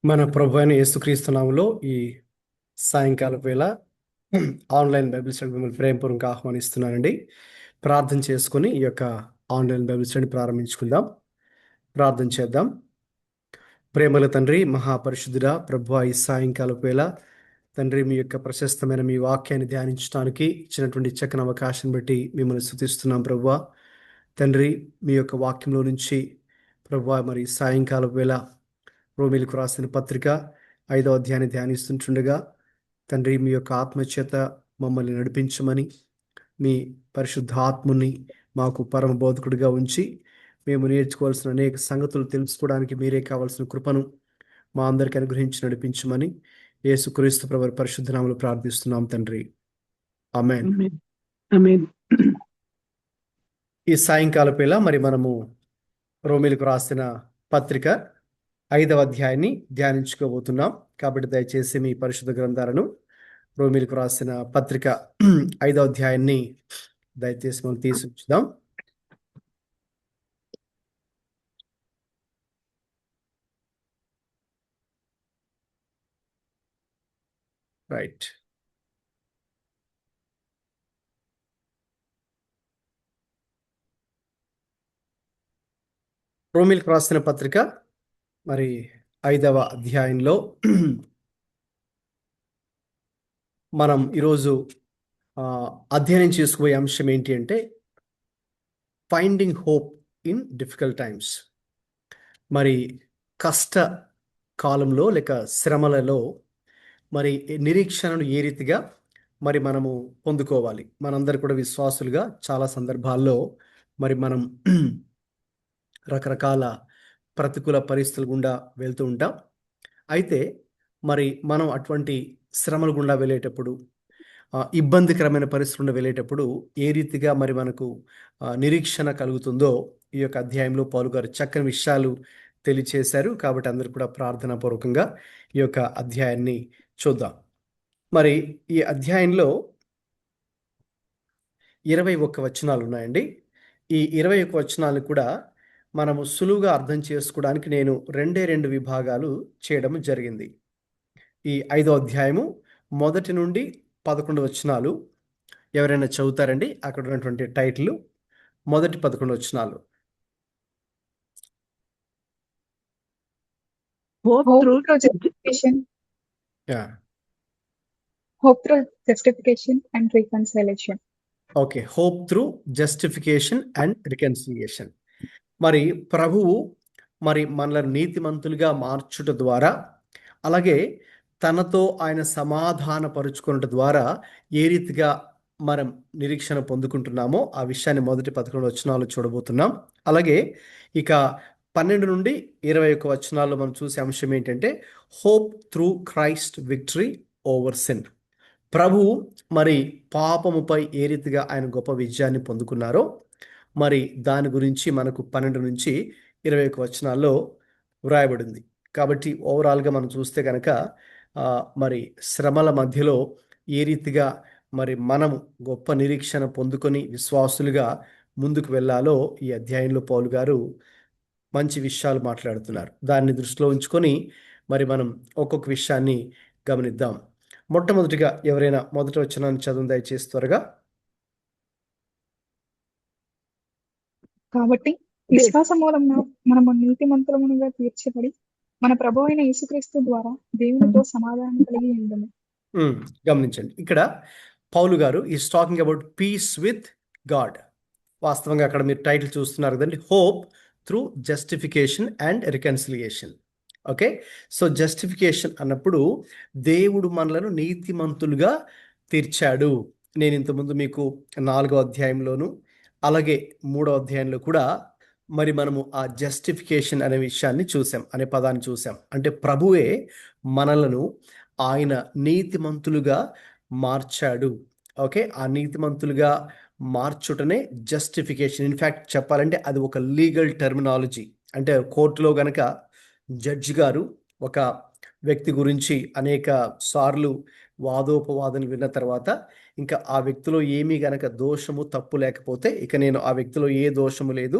మన ప్రభు అయిన యేసుక్రీస్తు నామములో ఈ సాయంకాల వేళ ఆన్లైన్ బైబిల్ స్టడీ మిమ్మల్ని ప్రేమపూర్వకంగా ఆహ్వానిస్తున్నానండి. ప్రార్థన చేసుకుని ఈ యొక్క ఆన్లైన్ బైబిల్ స్టడీ ప్రారంభించుకుందాం. ప్రార్థన చేద్దాం. ప్రేమల తండ్రి, మహాపరిశుద్ధుడా ప్రభువా, ఈ సాయంకాల వేళ తండ్రి మీ యొక్క ప్రశస్తమైన మీ వాక్యాన్ని ధ్యానించడానికి ఇచ్చినటువంటి చక్కని అవకాశం బట్టి మిమ్మల్ని స్తుతిస్తున్నాం ప్రభువా. తండ్రి మీ యొక్క వాక్యంలో నుంచి ప్రభువా మరి సాయంకాల వేళ రోమీలకు రాసిన పత్రిక 5వ అధ్యాయాన్ని ధ్యానిస్తుంటుండగా తండ్రి మీ యొక్క ఆత్మచేత మమ్మల్ని నడిపించమని, మీ పరిశుద్ధ ఆత్మని మాకు పరమ బోధకుడిగా ఉంచి మేము నేర్చుకోవాల్సిన అనేక సంగతులు తెలుసుకోవడానికి మీరే కావాల్సిన కృపను మా అందరికీ అనుగ్రహించి నడిపించమని యేసుక్రీస్తు ప్రభువు పరిశుద్ధ నామములో ప్రార్థిస్తున్నాం తండ్రి. ఆమేన్. ఆమేన్. ఈ సాయంకాల వేళ మరి మనము రోమీలకు రాసిన పత్రిక 5వ అధ్యాయాన్ని ధ్యానించుకోబోతున్నాం. కాబట్టి దయచేసి మీ పరిశుద్ధ గ్రంథాలను రోమీలకు రాసిన పత్రిక 5వ అధ్యాయాన్ని దయచేసి మనం తీసి ఉంచుదాం. రైట్. రోమీలకు రాసిన పత్రిక మరి 5వ అధ్యాయంలో మనం ఈరోజు అధ్యయనం చేసుకోబోయే అంశం ఏంటి అంటే finding hope in difficult times. మరి కష్ట కాలంలో లేక శ్రమలలో మరి నిరీక్షణను ఏ రీతిగా మరి మనము పొందుకోవాలి. మనందరూ కూడా విశ్వాసులుగా చాలా సందర్భాల్లో మరి మనం రకరకాల ప్రతికూల పరిస్థితుల గుండా వెళ్తూ ఉంటాం. అయితే మరి మనం అటువంటి శ్రమల గుండా వెళ్ళేటప్పుడు, ఇబ్బందికరమైన పరిస్థితుల గుండా వెళ్ళేటప్పుడు ఏ రీతిగా మరి మనకు నిరీక్షణ కలుగుతుందో ఈ యొక్క అధ్యాయంలో పౌలు గారు చక్కని విషయాలు తెలియచేశారు. కాబట్టి అందరూ కూడా ప్రార్థనాపూర్వకంగా ఈ యొక్క అధ్యాయాన్ని చూద్దాం. మరి ఈ అధ్యాయంలో 21 వచనాలు ఉన్నాయండి. ఈ 21 వచనాలు కూడా మనము సులువుగా అర్థం చేసుకోవడానికి నేను రెండు విభాగాలు చేయడం జరిగింది. ఈ 5వ అధ్యాయము 1 నుండి 11 వచనాలు ఎవరైనా చదువుతారండి? అక్కడ ఉన్నటువంటి టైటిల్ మొదటి 11 వచనాలు. Hope through justification. Hope through justification and reconciliation. Okay. Hope through justification and reconciliation. మరి ప్రభువు మరి మనల్ని నీతిమంతులుగా మార్చుట ద్వారా, అలాగే తనతో ఆయన సమాధాన పరుచుకున్నట ద్వారా ఏ రీతిగా మనం నిరీక్షణ పొందుకుంటున్నామో ఆ విషయాన్ని మొదటి 11 వచనాలు చూడబోతున్నాం. అలాగే ఇక 12 నుండి 21 వచనాల్లో మనం చూసే అంశం ఏంటంటే hope through Christ victory over sin. ప్రభువు మరి పాపముపై ఏ రీతిగా ఆయన గొప్ప విజయాన్ని పొందుకున్నారో మరి దాని గురించి మనకు 12 నుంచి 21 వచనాల్లో వ్రాయబడింది. కాబట్టి ఓవరాల్గా మనం చూస్తే కనుక మరి శ్రమల మధ్యలో ఏ రీతిగా మరి మనము గొప్ప నిరీక్షణ పొందుకొని విశ్వాసులుగా ముందుకు వెళ్ళాలో ఈ అధ్యాయంలో పౌలు గారు మంచి విషయాలు మాట్లాడుతున్నారు. దాన్ని దృష్టిలో ఉంచుకొని మరి మనం ఒక్కొక్క విషయాన్ని గమనిద్దాం. మొట్టమొదటిగా ఎవరైనా మొదటి వచనాన్ని చదువు దయచేసి త్వరగా. కాబట్టి విశ్వాసం మూలంగా మనము నీతిమంతులముగా తీర్చబడి మన ప్రభు అయిన యేసుక్రీస్తు ద్వారా దేవునితో సమాధానం కలిగి ఉండము. గమనించండి, ఇక్కడ పౌలు గారు is talking about peace with God. వాస్తవంగా అక్కడ మీరు టైటిల్ చూస్తున్నారు కదండి, hope through justification and reconciliation. Okay. So justification అన్నప్పుడు దేవుడు మనలను నీతిమంతులుగా తీర్చాడు. నేను ఇంతకుముందు మీకు 4వ అధ్యాయంలోను అలాగే 3వ అధ్యాయంలో కూడా మరి మనము ఆ జస్టిఫికేషన్ అనే విషయాన్ని చూసాం, అనే పదాన్ని చూసాం. అంటే ప్రభువే మనలను ఆయన నీతిమంతులుగా మార్చాడు. ఓకే. ఆ నీతిమంతులుగా మార్చుటనే జస్టిఫికేషన్. ఇన్ఫ్యాక్ట్ చెప్పాలంటే అది ఒక లీగల్ టర్మినాలజీ. అంటే కోర్టులో గనక జడ్జి గారు ఒక వ్యక్తి గురించి అనేక సార్లు వాదోపవాదన విన్న తర్వాత ఇంకా ఆ వ్యక్తిలో ఏమీ గనక దోషము తప్పు లేకపోతే ఇక నేను ఆ వ్యక్తిలో ఏ దోషము లేదు,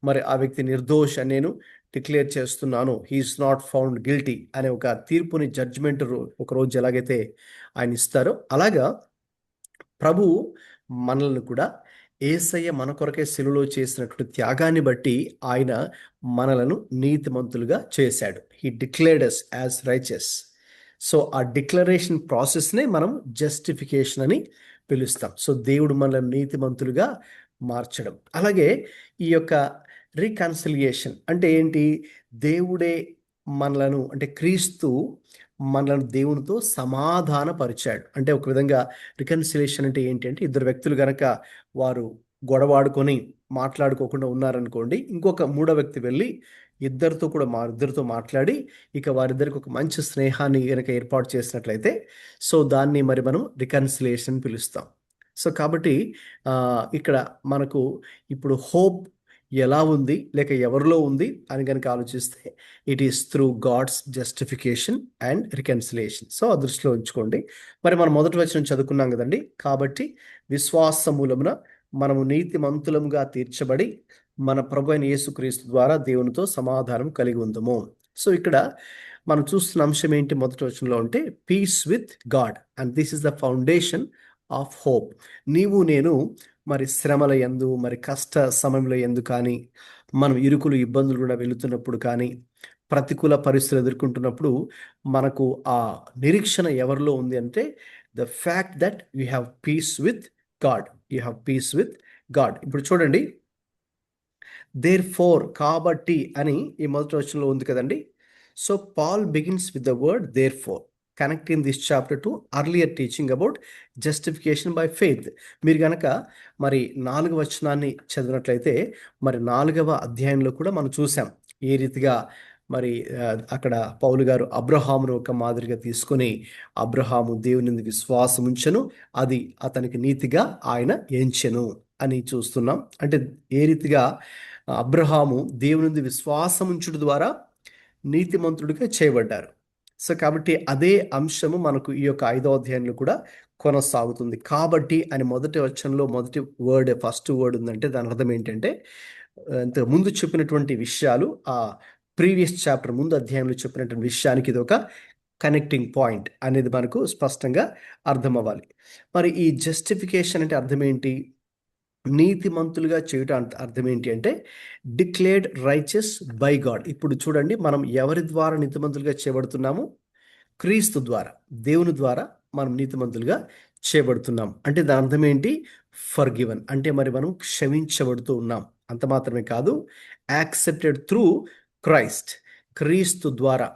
మరి ఆ వ్యక్తి నిర్దోష నేను డిక్లేర్ చేస్తున్నాను, హీఈస్ నాట్ ఫౌండ్ గిల్టీ అనే ఒక తీర్పుని, జడ్జిమెంట్ ఒక రోజు ఎలాగైతే ఆయన ఇస్తారో, అలాగా ప్రభు మనల్ని కూడా యేసయ్య మన కొరకే సిలువలో చేసినటువంటి త్యాగాన్ని బట్టి ఆయన మనలను నీతిమంతులుగా చేశాడు. He declared us as righteous. So ఆ డిక్లరేషన్ ప్రాసెస్నే మనం జస్టిఫికేషన్ అని పిలుస్తాం. సో దేవుడు మనల్ని నీతిమంతులుగా మార్చడం. అలాగే ఈ యొక్క రీకన్సిలియేషన్ అంటే ఏంటి? దేవుడే మనలను, అంటే క్రీస్తు మనలను దేవునితో సమాధానపరిచాడు. అంటే ఒక విధంగా రికన్సిలేషన్ అంటే ఏంటి అంటే, ఇద్దరు వ్యక్తులు గనక వారు గొడవాడుకొని మాట్లాడుకోకుండా ఉన్నారనుకోండి, ఇంకొక మూడో వ్యక్తి వెళ్ళి ఇద్దరితో మాట్లాడి ఇక వారిద్దరికి ఒక మంచి స్నేహాన్ని గనక ఏర్పాటు చేసినట్లయితే, సో దాన్ని మరి మనం రికన్సిలేషన్ పిలుస్తాం. సో కాబట్టి ఇక్కడ మనకు ఇప్పుడు హోప్ ఎలా ఉంది, లేక ఎవరిలో ఉంది అని కనుక ఆలోచిస్తే, it is through God's justification and reconciliation. So ఆ దృష్టిలో ఉంచుకోండి. మరి మనం మొదటి వచనం చదువుకున్నాం కదండి. కాబట్టి విశ్వాస మూలమున మనము నీతిమంతులముగా తీర్చబడి మన ప్రభు అయిన యేసుక్రీస్తు ద్వారా దేవునితో సమాధానం కలిగి ఉందము. సో ఇక్కడ మనం చూస్తున్న అంశం ఏంటి? మొదటి వచనంలో అంటే peace with God, and this is the foundation of hope. నీవు నేను మరి శ్రమల యందు, మరి కష్ట సమయంలో ఎందు కానీ, మనం ఇరుకులు ఇబ్బందులు కూడా వెళుతున్నప్పుడు కానీ, ప్రతికూల పరిస్థితులు ఎదుర్కొంటున్నప్పుడు మనకు ఆ నిరీక్షణ ఎవరిలో ఉంది అంటే, the fact that you have piece with God. You have piece with God. ఇప్పుడు చూడండి, దేర్ ఫోర్, కాబట్టి అని ఈ మొదటి వచనంలో ఉంది కదండి. So Paul begins with the word therefore, connecting this chapter to earlier teaching about justification by faith. మీరు కనుక మరి 4వ వచనాన్ని చదివినట్లయితే, మరి 4వ అధ్యాయంలో కూడా మనం చూసాం ఏ రీతిగా మరి అక్కడ పౌలు గారు అబ్రహామును ఒక మాదిరిగా తీసుకొని, అబ్రహాము దేవుని విశ్వాసం ఉంచెను, అది అతనికి నీతిగా ఆయన ఎంచెను అని చూస్తున్నాం. అంటే ఏ రీతిగా అబ్రహాము దేవుని విశ్వాసం ఉంచుట ద్వారా నీతిమంతుడిగా చేయబడ్డారు. సో కాబట్టి అదే అంశము మనకు ఈ యొక్క 5వ అధ్యాయంలో కూడా కొనసాగుతుంది. కాబట్టి అని మొదటి వచనంలో మొదటి వర్డ్, ఫస్ట్ వర్డ్ ఉందంటే దాని అర్థం ఏంటంటే, ఇంతకు ముందు చెప్పినటువంటి విషయాలు, ఆ ప్రీవియస్ చాప్టర్ ముందు అధ్యాయంలో చెప్పినటువంటి విషయానికి ఇది ఒక కనెక్టింగ్ పాయింట్ అనేది మనకు స్పష్టంగా అర్థం అవ్వాలి. మరి ఈ జస్టిఫికేషన్ అంటే అర్థం ఏంటి? నీతిమంతులుగా చేయటం అర్థం ఏంటి అంటే, డిక్లేర్డ్ రైచియస్ బై గాడ్. ఇప్పుడు చూడండి, మనం ఎవరి ద్వారా నీతిమంతులుగా చేయబడుతున్నాము? క్రీస్తు ద్వారా, దేవుని ద్వారా మనం నీతిమంతులుగా చేయబడుతున్నాం. అంటే దాని అర్థం ఏంటి? ఫర్గివన్ అంటే మరి మనం క్షమించబడుతూ ఉన్నాం. అంత మాత్రమే కాదు, యాక్సెప్టెడ్ త్రూ క్రైస్ట్, క్రీస్తు ద్వారా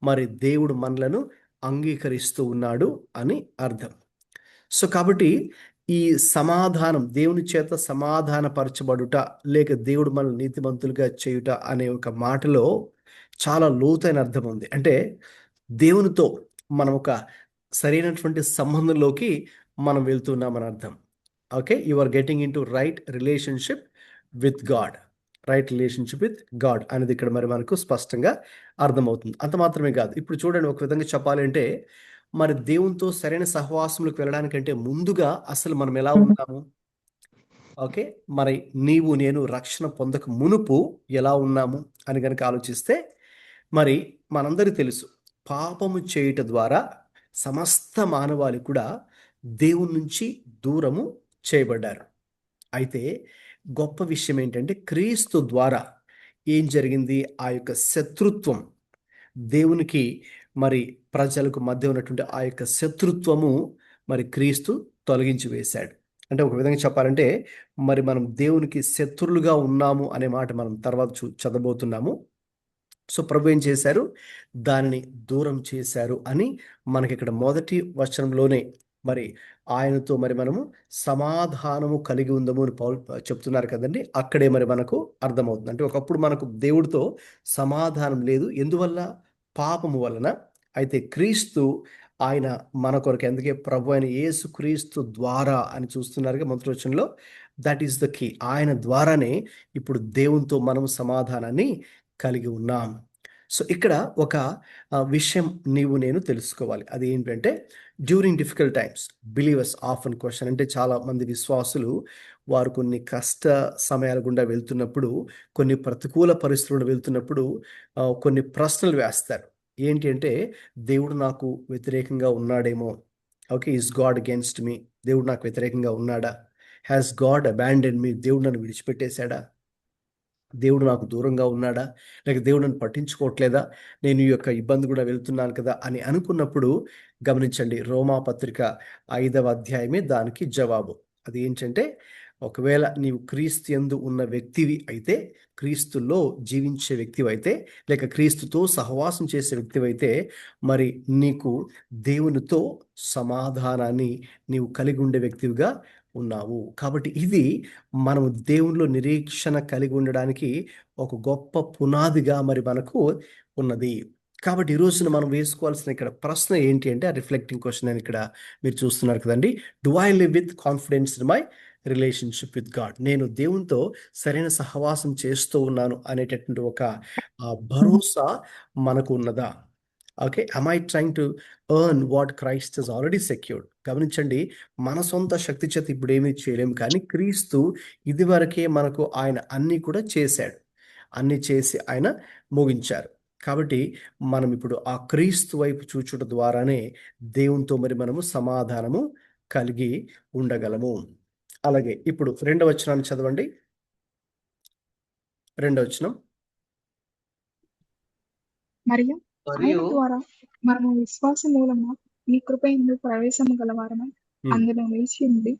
మరి దేవుడు మనలను అంగీకరిస్తూ ఉన్నాడు అని అర్థం. సో కాబట్టి ఈ సమాధానం, దేవుని చేత సమాధానపరచబడుట, లేక దేవుడు మనల్ని నీతిమంతులుగా చేయుట అనే ఒక మాటలో చాలా లోతైన అర్థం ఉంది. అంటే దేవునితో మనం ఒక సరైనటువంటి సంబంధంలోకి మనం వెళ్తున్నామని అర్థం. Okay, you are getting into right relationship with God. Right relationship with God అనేది ఇక్కడ మరి మనకు స్పష్టంగా అర్థమవుతుంది. అంత మాత్రమే కాదు, ఇప్పుడు చూడండి, ఒక విధంగా చెప్పాలంటే, మరి దేవునితో సరైన సహవాసంలోకి వెళ్ళడానికంటే ముందుగా అసలు మనం ఎలా ఉన్నాము? ఓకే, మరి నీవు నేను రక్షణ పొందక మునుపు ఎలా ఉన్నాము అని కనుక ఆలోచిస్తే, మరి మనందరికీ తెలుసు, పాపము చేయుట ద్వారా సమస్త మానవాళి కూడా దేవుని నుంచి దూరము చేయబడ్డారు. అయితే గొప్ప విషయం ఏంటంటే, క్రీస్తు ద్వారా ఏం జరిగింది? ఆ యొక్క శత్రుత్వం, దేవునికి మరి ప్రజలకు మధ్య ఉన్నటువంటి ఆ యొక్క శత్రుత్వము మరి క్రీస్తు తొలగించి వేశాడు. అంటే ఒక విధంగా చెప్పాలంటే, మరి మనం దేవునికి శత్రులుగా ఉన్నాము అనే మాట మనం తర్వాత చదవబోతున్నాము. సో ప్రభు ఏం చేశారు? దానిని దూరం చేశారు అని మనకి ఇక్కడ మొదటి వచనంలోనే మరి ఆయనతో మరి మనము సమాధానము కలిగి ఉందము అని పౌలు చెప్తున్నారు కదండి. అక్కడే మరి మనకు అర్థమవుతుంది. అంటే ఒకప్పుడు మనకు దేవుడితో సమాధానం లేదు. ఎందువల్ల? పాపము వలన. అయితే క్రీస్తు ఆయన మన కొరకు, ఎందుకే ప్రభు అయిన యేసు క్రీస్తు ద్వారా అని చూస్తున్నారుగా మొదటి వచనంలో. That is the key. ఆయన ద్వారానే ఇప్పుడు దేవునితో మనం సమాధానాన్ని కలిగి ఉన్నాం. సో ఇక్కడ ఒక విషయం నీవు నేను తెలుసుకోవాలి. అది ఏంటంటే during difficult times believers often question, అంటే చాలా మంది విశ్వాసులు వారు కొన్ని కష్ట సమయాల గుండా వెళ్తున్నప్పుడు, కొన్ని ప్రతికూల పరిస్థితులు వెళ్తున్నప్పుడు కొన్ని ప్రశ్నలు వేస్తారు. ఏంటి అంటే, దేవుడు నాకు వ్యతిరేకంగా ఉన్నాడేమో, okay, is God against me, దేవుడు నాకు వ్యతిరేకంగా ఉన్నాడా, హ్యాస్ గాడ్ అబాండెన్ మీ, దేవుడు నన్ను విడిచిపెట్టేశాడా, దేవుడు నాకు దూరంగా ఉన్నాడా, లేక దేవుడు నన్ను పట్టించుకోవట్లేదా, నేను ఈ యొక్క ఇబ్బంది కూడా వెళ్తున్నాను కదా అని అనుకున్నప్పుడు గమనించండి, రోమా పత్రిక 5వ అధ్యాయమే దానికి జవాబు. అది ఏంటంటే, ఒకవేళ నీవు క్రీస్తు యందు ఉన్న వ్యక్తివి అయితే, క్రీస్తులో జీవించే వ్యక్తివి అయితే, లేక క్రీస్తుతో సహవాసం చేసే వ్యక్తివి అయితే, మరి నీకు దేవునితో సమాధానాన్ని నీవు కలిగి ఉండే వ్యక్తివిగా ఉన్నావు. కాబట్టి ఇది మనము దేవునిలో నిరీక్షణ కలిగి ఉండడానికి ఒక గొప్ప పునాదిగా మరి మనకు ఉన్నది. కాబట్టి ఈ రోజున మనం వేసుకోవాల్సిన ఇక్కడ ప్రశ్న ఏంటి అంటే, ఆ రిఫ్లెక్టింగ్ క్వశ్చన్ అని ఇక్కడ మీరు చూస్తున్నారు కదండి. Do I live with confidence in my relationship with God? నేను దేవునితో సరైన సహవాసం చేస్తూ ఉన్నాను అనేటటువంటి ఒక భరోసా మనకు ఉన్నదా? Okay, am I trying to earn what Christ has already secured? గమనించండి, మన సొంత శక్తి చేత ఇప్పుడు ఏమీ చేయలేము, కానీ క్రీస్తు ఇదివరకే మనకు ఆయన అన్నీ కూడా చేశాడు, అన్నీ చేసి ఆయన ముగించారు. కాబట్టి మనం ఇప్పుడు ఆ క్రీస్తు వైపు చూచుట ద్వారానే దేవునితో మరి మనము సమాధానము కలిగి ఉండగలము. అలాగే ఇప్పుడు 2వ వచనాన్ని చదవండి. 2వ వచనం. మరియు ఆయన మరియు ద్వారా మనము విశ్వాస మూలమున ఈ కృప యందు ప్రవేశము గలవారమై అందులో నిలిచి ఉండి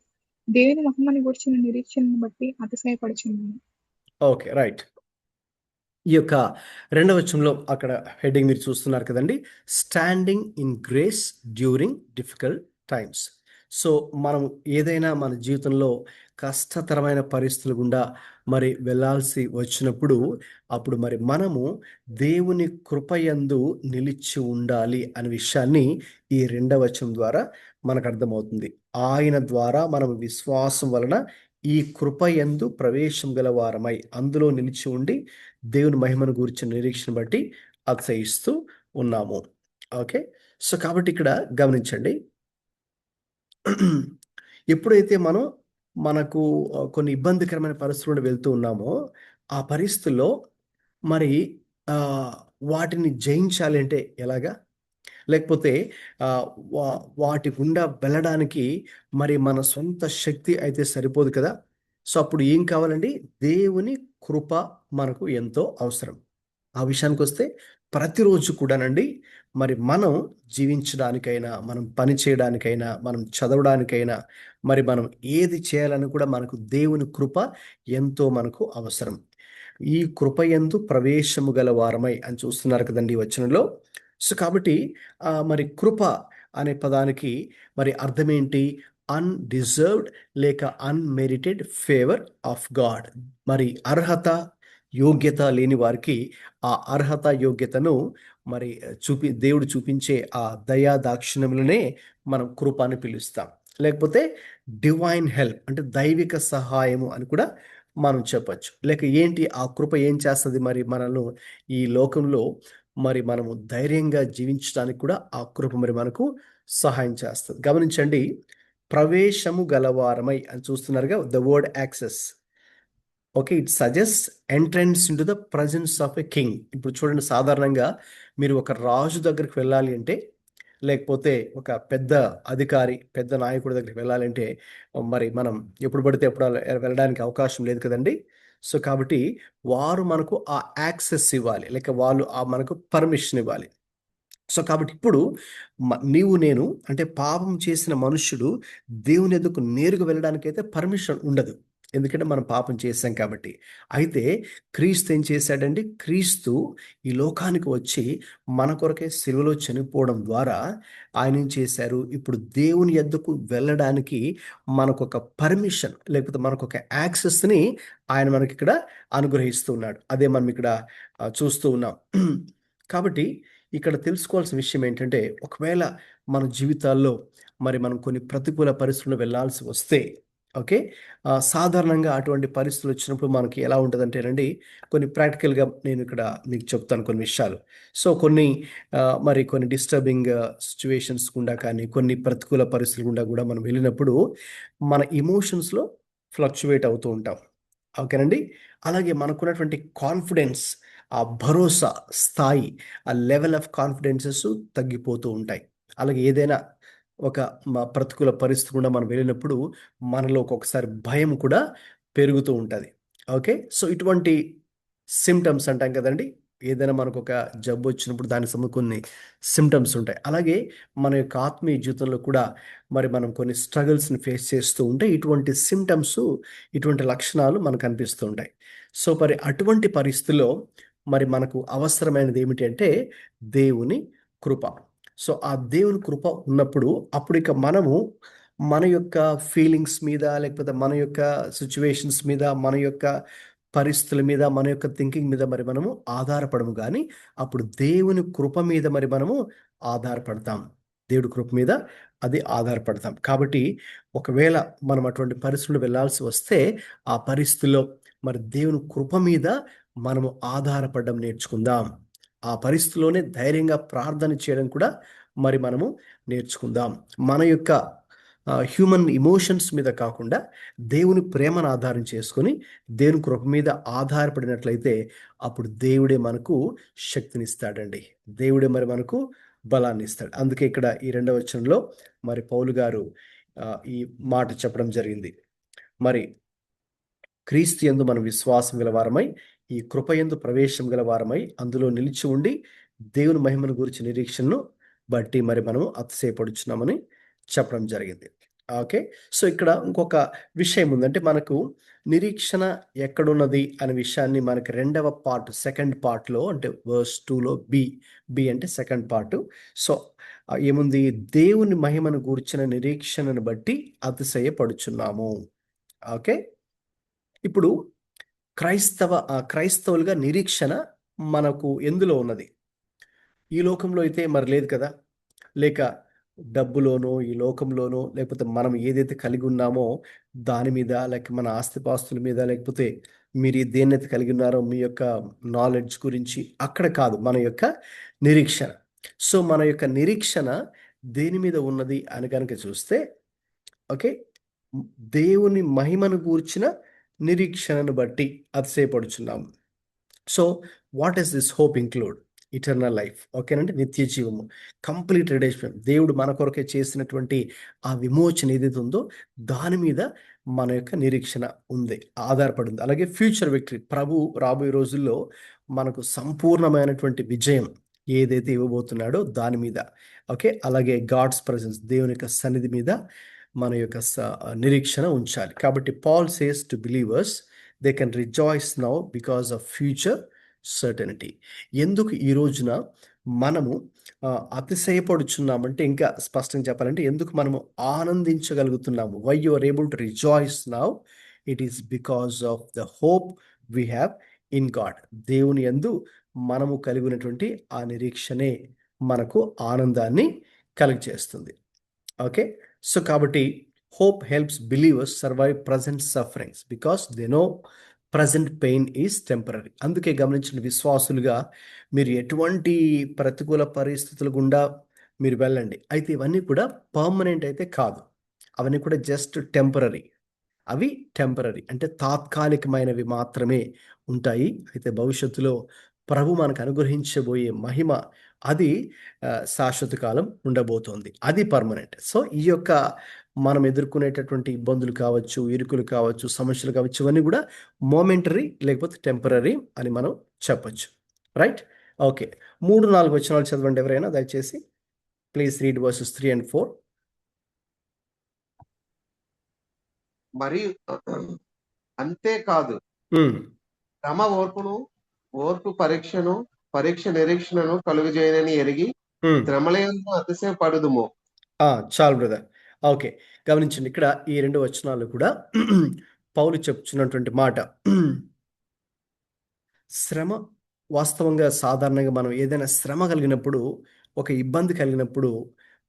దేవుని మహిమని గురించిన నిరీక్షణను బట్టి అతిశయపడుచున్నాము. Okay, right. ఈ యొక్క 2వ వచనంలో అక్కడ హెడ్డింగ్ మీరు చూస్తున్నారు కదండి, standing in grace during difficult times. So మనం ఏదైనా మన జీవితంలో కష్టతరమైన పరిస్థితులు గుండా మరి వెళ్ళాల్సి వచ్చినప్పుడు, అప్పుడు మరి మనము దేవుని కృపయందు నిలిచి ఉండాలి అనే విషయాన్ని ఈ 2వ వచనం ద్వారా మనకు అర్థమవుతుంది. ఆయన ద్వారా మనం విశ్వాసం వలన ఈ కృపయందు ప్రవేశం గల వారమై అందులో నిలిచి ఉండి దేవుని మహిమను గురించిన నిరీక్షణ బట్టి అతిశయిస్తూ ఉన్నాము. ఓకే, సో కాబట్టి ఇక్కడ గమనించండి, ఎప్పుడైతే మనకు కొన్ని ఇబ్బందికరమైన పరిస్థితులు వెళ్తూ ఉన్నామో, ఆ పరిస్థితుల్లో మరి వాటిని జయించాలి అంటే ఎలాగా? లేకపోతే వాటి గుండా వెళ్ళడానికి మరి మన సొంత శక్తి అయితే సరిపోదు కదా. సో అప్పుడు ఏం కావాలండి? దేవుని కృప మనకు ఎంతో అవసరం. ఆ విషయానికి వస్తే ప్రతిరోజు కూడానండి, మరి మనం జీవించడానికైనా, మనం పని చేయడానికైనా, మనం చదవడానికైనా, మరి మనం ఏది చేయాలని కూడా మనకు దేవుని కృప ఎంతో మనకు అవసరం. ఈ కృపయందు ప్రవేశము గల వారమై అని చూస్తున్నారు కదండి ఈ వచనంలో. సో కాబట్టి మరి కృప అనే పదానికి మరి అర్థం ఏంటి? అన్డిజర్వ్డ్ లేక అన్మెరిటెడ్ ఫేవర్ ఆఫ్ గాడ్. మరి అర్హత యోగ్యత లేని వారికి ఆ అర్హత యోగ్యతను మరి దేవుడు చూపించే ఆ దయా దాక్షిణ్యములనే మనం కృప అని పిలుస్తాం. లేకపోతే డివైన్ హెల్ప్ అంటే దైవిక సహాయము అని కూడా మనం చెప్పచ్చు. లేక ఏంటి ఆ కృప ఏం చేస్తుంది? మరి మనల్ని ఈ లోకంలో మరి మనము ధైర్యంగా జీవించడానికి కూడా ఆ కృప మరి మనకు సహాయం చేస్తుంది. గమనించండి, ప్రవేశము గలవారమై అని చూస్తున్నారుగా, the word access. Okay, it suggest entrance in to the presence of a king. ఇప్పుడు చూడండి, సాధారణంగా మీరు ఒక రాజు దగ్గరికి వెళ్ళాలి అంటే, లేకపోతే ఒక పెద్ద అధికారి, పెద్ద నాయకుడి దగ్గరికి వెళ్ళాలంటే మరి మనం ఎప్పుడు పడితే ఎప్పుడు వెళ్ళడానికి అవకాశం లేదు కదండి. సో కాబట్టి వారు మనకు ఆ యాక్సెస్ ఇవ్వాలి, లేక వాళ్ళు మనకు పర్మిషన్ ఇవ్వాలి. సో కాబట్టి ఇప్పుడు నీవు నేను అంటే పాపం చేసిన మనుష్యుడు దేవుని ఎదుకు నేరుగా వెళ్ళడానికైతే పర్మిషన్ ఉండదు, ఎందుకంటే మనం పాపం చేశాం కాబట్టి. అయితే క్రీస్తు ఏం చేశాడండి? క్రీస్తు ఈ లోకానికి వచ్చి మన కొరకే సిలువలో చనిపోవడం ద్వారా ఆయన ఏం చేశారు? ఇప్పుడు దేవుని యొద్దకు వెళ్ళడానికి మనకు ఒక పర్మిషన్, లేకపోతే మనకు ఒక యాక్సెస్ని ఆయన మనకి ఇక్కడ అనుగ్రహిస్తున్నాడు. అదే మనం ఇక్కడ చూస్తూ ఉన్నాం. కాబట్టి ఇక్కడ తెలుసుకోవాల్సిన విషయం ఏంటంటే, ఒకవేళ మన జీవితాల్లో మరి మనం కొన్ని ప్రతికూల పరిస్థితుల్లో వెళ్ళాల్సి వస్తే, ఓకే. సాధారణంగా అటువంటి పరిస్థితులు వచ్చినప్పుడు మనకి ఎలా ఉంటదంటేనండి, కొన్ని ప్రాక్టికల్‌గా నేను ఇక్కడ మీకు చెప్తాను కొన్ని విషయాలు. సో, మరి కొన్ని డిస్టర్బింగ్ సిట్యుయేషన్స్ గుండా కానీ, కొన్ని ప్రతికూల పరిస్థితుల గుండా గూడా మనం వెళ్ళినప్పుడు, మన ఎమోషన్స్‌లో ఫ్లక్చుయేట్ అవుతూ ఉంటాం. ఓకేనండి. అలాగే మనకున్నటువంటి కాన్ఫిడెన్స్, ఆ భరోసా స్థాయి, ఆ లెవెల్ ఆఫ్ కాన్ఫిడెన్సెస్ తగ్గిపోతూ ఉంటాయి. అలాగే ఏదైనా ఒక ప్రతికూల పరిస్థితి గుండా మనం వెళ్ళినప్పుడు మనలో ఒక్కొక్కసారి భయం కూడా పెరుగుతూ ఉంటది. ఓకే. సో, ఇటువంటి సింప్టమ్స్ అంటాం కదండీ! ఏదైనా మనకొక జబ్బొచ్చినప్పుడు దానికి కొన్ని సింప్టమ్స్ ఉంటాయి. అలాగే మన యొక్క ఆత్మీయ జీవితంలో కూడా మరి మనం కొన్ని స్ట్రగుల్స్‌ని ఫేస్ చేస్తూ ఉంటే ఇటువంటి సింప్టమ్స్, ఇటువంటి లక్షణాలు మనకు కనిపిస్తూ ఉంటాయి. సో, మరి అటువంటి పరిస్థితిలో మరి మనకు అవసరమైనది ఏమిటి అంటే దేవుని కృప. సో, ఆ దేవుని కృప ఉన్నప్పుడు అప్పుడిక మనము మన యొక్క ఫీలింగ్స్ మీద, లేకపోతే మన యొక్క సిట్యుయేషన్స్ మీద, మన యొక్క పరిస్థితుల మీద, మన యొక్క థింకింగ్ మీద మరి మనము ఆధారపడము గానీ, అప్పుడు దేవుని కృప మీద మరి మనము ఆధారపడతాం. దేవుడి కృప మీద అది ఆధారపడతాం. కాబట్టి ఒకవేళ మనం అటువంటి పరిస్థితుల్లో వెళ్ళాల్సి వస్తే, ఆ పరిస్థితుల్లో మరి దేవుని కృప మీద మనము ఆధారపడడం నేర్చుకుందాం. ఆ పరిస్థితిలోనే ధైర్యంగా ప్రార్థన చేయడం కూడా మరి మనము నేర్చుకుందాం. మన యొక్క హ్యూమన్ ఎమోషన్స్ మీద కాకుండా దేవుని ప్రేమను ఆధారం చేసుకొని, దేవుని కృప మీద ఆధారపడినట్లయితే అప్పుడు దేవుడే మనకు శక్తినిస్తాడండి. దేవుడే మరి మనకు బలాన్నిస్తాడు. అందుకే ఇక్కడ ఈ 2వ వచనంలో మరి పౌలు గారు ఈ మాట చెప్పడం జరిగింది. మరి క్రీస్తు యందు మనం విశ్వాసం గల వారమై, ఈ కృప యందు ప్రవేశం గల వారమై, అందులో నిలిచి ఉండి, దేవుని మహిమను గురించి నిరీక్షణను బట్టి మరి మనము అతిశయపడుచున్నామని చెప్పడం జరిగింది. ఓకే. సో, ఇక్కడ ఇంకొక విషయం ఉంది. అంటే మనకు నిరీక్షణ ఎక్కడున్నది అనే విషయాన్ని మనకి 2వ పార్ట్, సెకండ్ పార్ట్‌లో అంటే వర్స్ 2లో బి అంటే సెకండ్ పార్ట్. సో, ఏముంది? దేవుని మహిమను గూర్చిన నిరీక్షణను బట్టి అతిశయపడుచున్నాము. ఓకే. ఇప్పుడు క్రైస్తవులుగా నిరీక్షణ మనకు ఎందులో ఉన్నది? ఈ లోకంలో అయితే మరి లేదు కదా! లేక డబ్బులోనో, ఈ లోకంలోనో, లేకపోతే మనం ఏదైతే కలిగి ఉన్నామో దాని మీద, లేక మన ఆస్తిపాస్తుల మీద, లేకపోతే మీరు దేన్నైతే కలిగి ఉన్నారో మీ యొక్క నాలెడ్జ్ గురించి అక్కడ కాదు మన యొక్క నిరీక్షణ. సో, మన యొక్క నిరీక్షణ దేని మీద ఉన్నది అని గనక చూస్తే, ఓకే, దేవుని మహిమను గూర్చిన నిరీక్షణను బట్టి అతిశయపడుచున్నాము. So, what is this hope include? Eternal life. ఓకేనండి. నిత్య జీవము. Complete redemption. దేవుడు మన కొరకే చేసినటువంటి ఆ విమోచన ఏదైతే ఉందో దాని మీద మన యొక్క నిరీక్షణ ఉంది. ఆధారపడి ఉంది. అలాగే ఫ్యూచర్ విక్టరీ. ప్రభువు రాబోయే రోజుల్లో మనకు సంపూర్ణమైనటువంటి విజయం ఏదైతే ఇవ్వబోతున్నాడో దాని మీద. ఓకే. అలాగే గాడ్స్ ప్రెజెన్స్, దేవుని యొక్క సన్నిధి మీద మన యొక్క నిరీక్షణ ఉంచాలి. కాబట్టి Paul says to believers they can rejoice now because of future certainty. ఎందుకు ఈ రోజున మనము అతిశయపడుచున్నామంటే, ఇంకా స్పష్టంగా చెప్పాలంటే ఎందుకు మనము ఆనందించగలుగుతున్నాము? Why you are able to rejoice now? It is because of the hope we have in God. దేవుని యందు మనము కలిగి ఉన్నటువంటి ఆ నిరీక్షణే మనకు ఆనందాన్ని కలుగజేస్తుంది. ఓకే. సో, కాబట్టి hope helps believers survive present sufferings because they know present pain is temporary. అందుకే గమనించిన విశ్వాసులుగా మీరు ఎటువంటి ప్రతికూల పరిస్థితుల గుండా మీరు వెళ్ళండి. అయితే ఇవన్నీ కూడా పర్మనెంట్ అయితే కాదు. అవన్నీ కూడా జస్ట్ టెంపరరీ. అవి టెంపరరీ అంటే తాత్కాలికమైనవి మాత్రమే ఉంటాయి. అయితే భవిష్యత్తులో ప్రభు మనకు అనుగ్రహించబోయే మహిమ అది శాశ్వత కాలం ఉండబోతోంది. అది పర్మనెంట్. సో, ఈ యొక్క మనం ఎదుర్కొనేటటువంటి ఇబ్బందులు కావచ్చు, ఇరుకులు కావచ్చు, సమస్యలు కావచ్చు, ఇవన్నీ కూడా మొమెంటరీ లేకపోతే టెంపరరీ అని మనం చెప్పొచ్చు. రైట్? ఓకే. 3, 4 వచనాలు చదవండి ఎవరైనా దయచేసి. Please read versus 3 and 4. మరియు అంతేకాదు హ్మ్. శ్రమ ఓర్పును, ఓర్పు పరీక్షను, పరీక్ష నిరీక్షణను కలుగజేయనని ఎరిగి హ్మ్. శ్రమలయందు అతిశయపడుదుము. చాలు బ్రదర్. ఓకే. గమనించండి ఇక్కడ ఈ 2 వచనాలు కూడా పౌలు చెప్తున్నటువంటి మాట. శ్రమ వాస్తవంగా సాధారణంగా మనం ఏదైనా శ్రమ కలిగినప్పుడు, ఒక ఇబ్బంది కలిగినప్పుడు,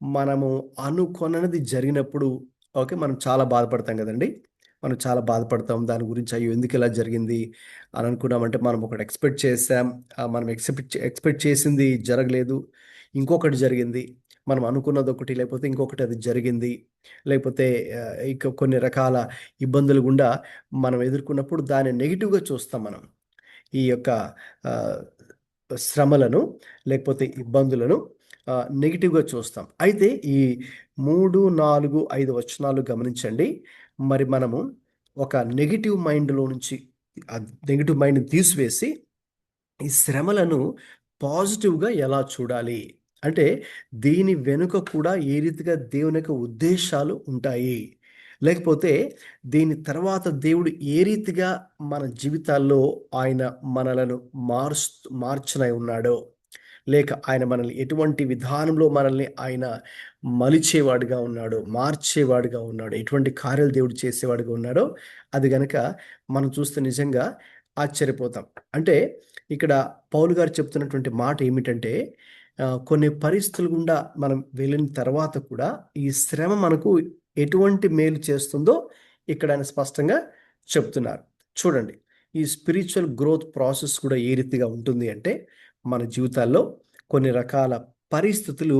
మనము అనుకొననిది జరిగినప్పుడు ఓకే, మనం చాలా బాధపడతాం కదండీ! మనం చాలా బాధపడతాం. దాని గురించి అయ్యో ఎందుకు ఇలా జరిగింది అని అనుకున్నామంటే, మనం ఒకటి ఎక్స్పెక్ట్ చేసాం, మనం ఎక్స్పెక్ట్ చేసింది జరగలేదు, ఇంకొకటి జరిగింది. మనం అనుకున్నది ఒకటి, లేకపోతే ఇంకొకటి అది జరిగింది. లేకపోతే ఇంకా కొన్ని రకాల ఇబ్బందులు గుండా మనం ఎదుర్కొన్నప్పుడు దాన్ని నెగిటివ్గా చూస్తాం మనం. ఈ యొక్క ఆ, శ్రమలను లేకపోతే ఇబ్బందులను నెగిటివ్గా చూస్తాం. అయితే ఈ 3, 4, 5 వచనాలు గమనించండి. మరి మనము ఒక నెగిటివ్ మైండ్లో నుంచి ఆ నెగిటివ్ మైండ్ని తీసివేసి ఈ శ్రమలను పాజిటివ్గా ఎలా చూడాలి అంటే, దీని వెనుక కూడా ఏ రీతిగా దేవుని యొక్క ఉద్దేశాలు ఉంటాయి, లేకపోతే దీని తర్వాత దేవుడు ఏ రీతిగా మన జీవితాల్లో ఆయన మనలను మార్చనై ఉన్నాడో, లేక ఆయన మనల్ని ఎటువంటి విధానంలో మనల్ని ఆయన మలిచేవాడుగా ఉన్నాడో, మార్చేవాడుగా ఉన్నాడో, ఎటువంటి కార్యాలు దేవుడు చేసేవాడుగా ఉన్నాడో, అది గనక మనం చూస్తే నిజంగా ఆశ్చర్యపోతాం. అంటే ఇక్కడ పౌలు గారు చెప్తున్నటువంటి మాట ఏమిటంటే, కొన్ని పరిస్థితులు గుండా మనం వెళ్ళిన తర్వాత కూడా ఈ శ్రమ మనకు ఎటువంటి మేలు చేస్తుందో ఇక్కడ ఆయన స్పష్టంగా చెప్తున్నారు. చూడండి, ఈ స్పిరిచువల్ గ్రోత్ ప్రాసెస్ కూడా ఏ రీతిగా ఉంటుంది అంటే, మన జీవితాల్లో కొన్ని రకాల పరిస్థితులు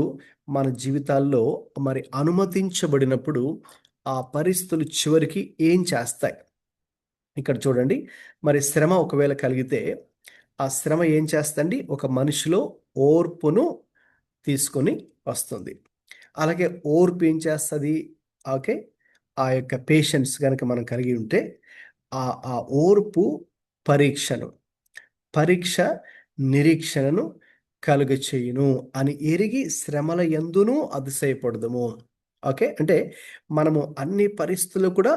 మన జీవితాల్లో మరి అనుమతించబడినప్పుడు ఆ పరిస్థితులు చివరికి ఏం చేస్తాయి. ఇక్కడ చూడండి, మరి శ్రమ ఒకవేళ కలిగితే ఆ శ్రమ ఏం చేస్తండి, ఒక మనిషిలో ఓర్పును తీసుకొని వస్తుంది. అలాగే ఓర్పు ఏం చేస్తుంది, ఓకే, ఆ యొక్క పేషెన్స్ కనుక మనం కలిగి ఉంటే ఆ ఆ ఓర్పు పరీక్ష నిరీక్షణను కలుగచేయును అని ఎరిగి శ్రమల యందును అతిశయపడదుము. ఓకే, అంటే మనము అన్ని పరిస్థితులు కూడా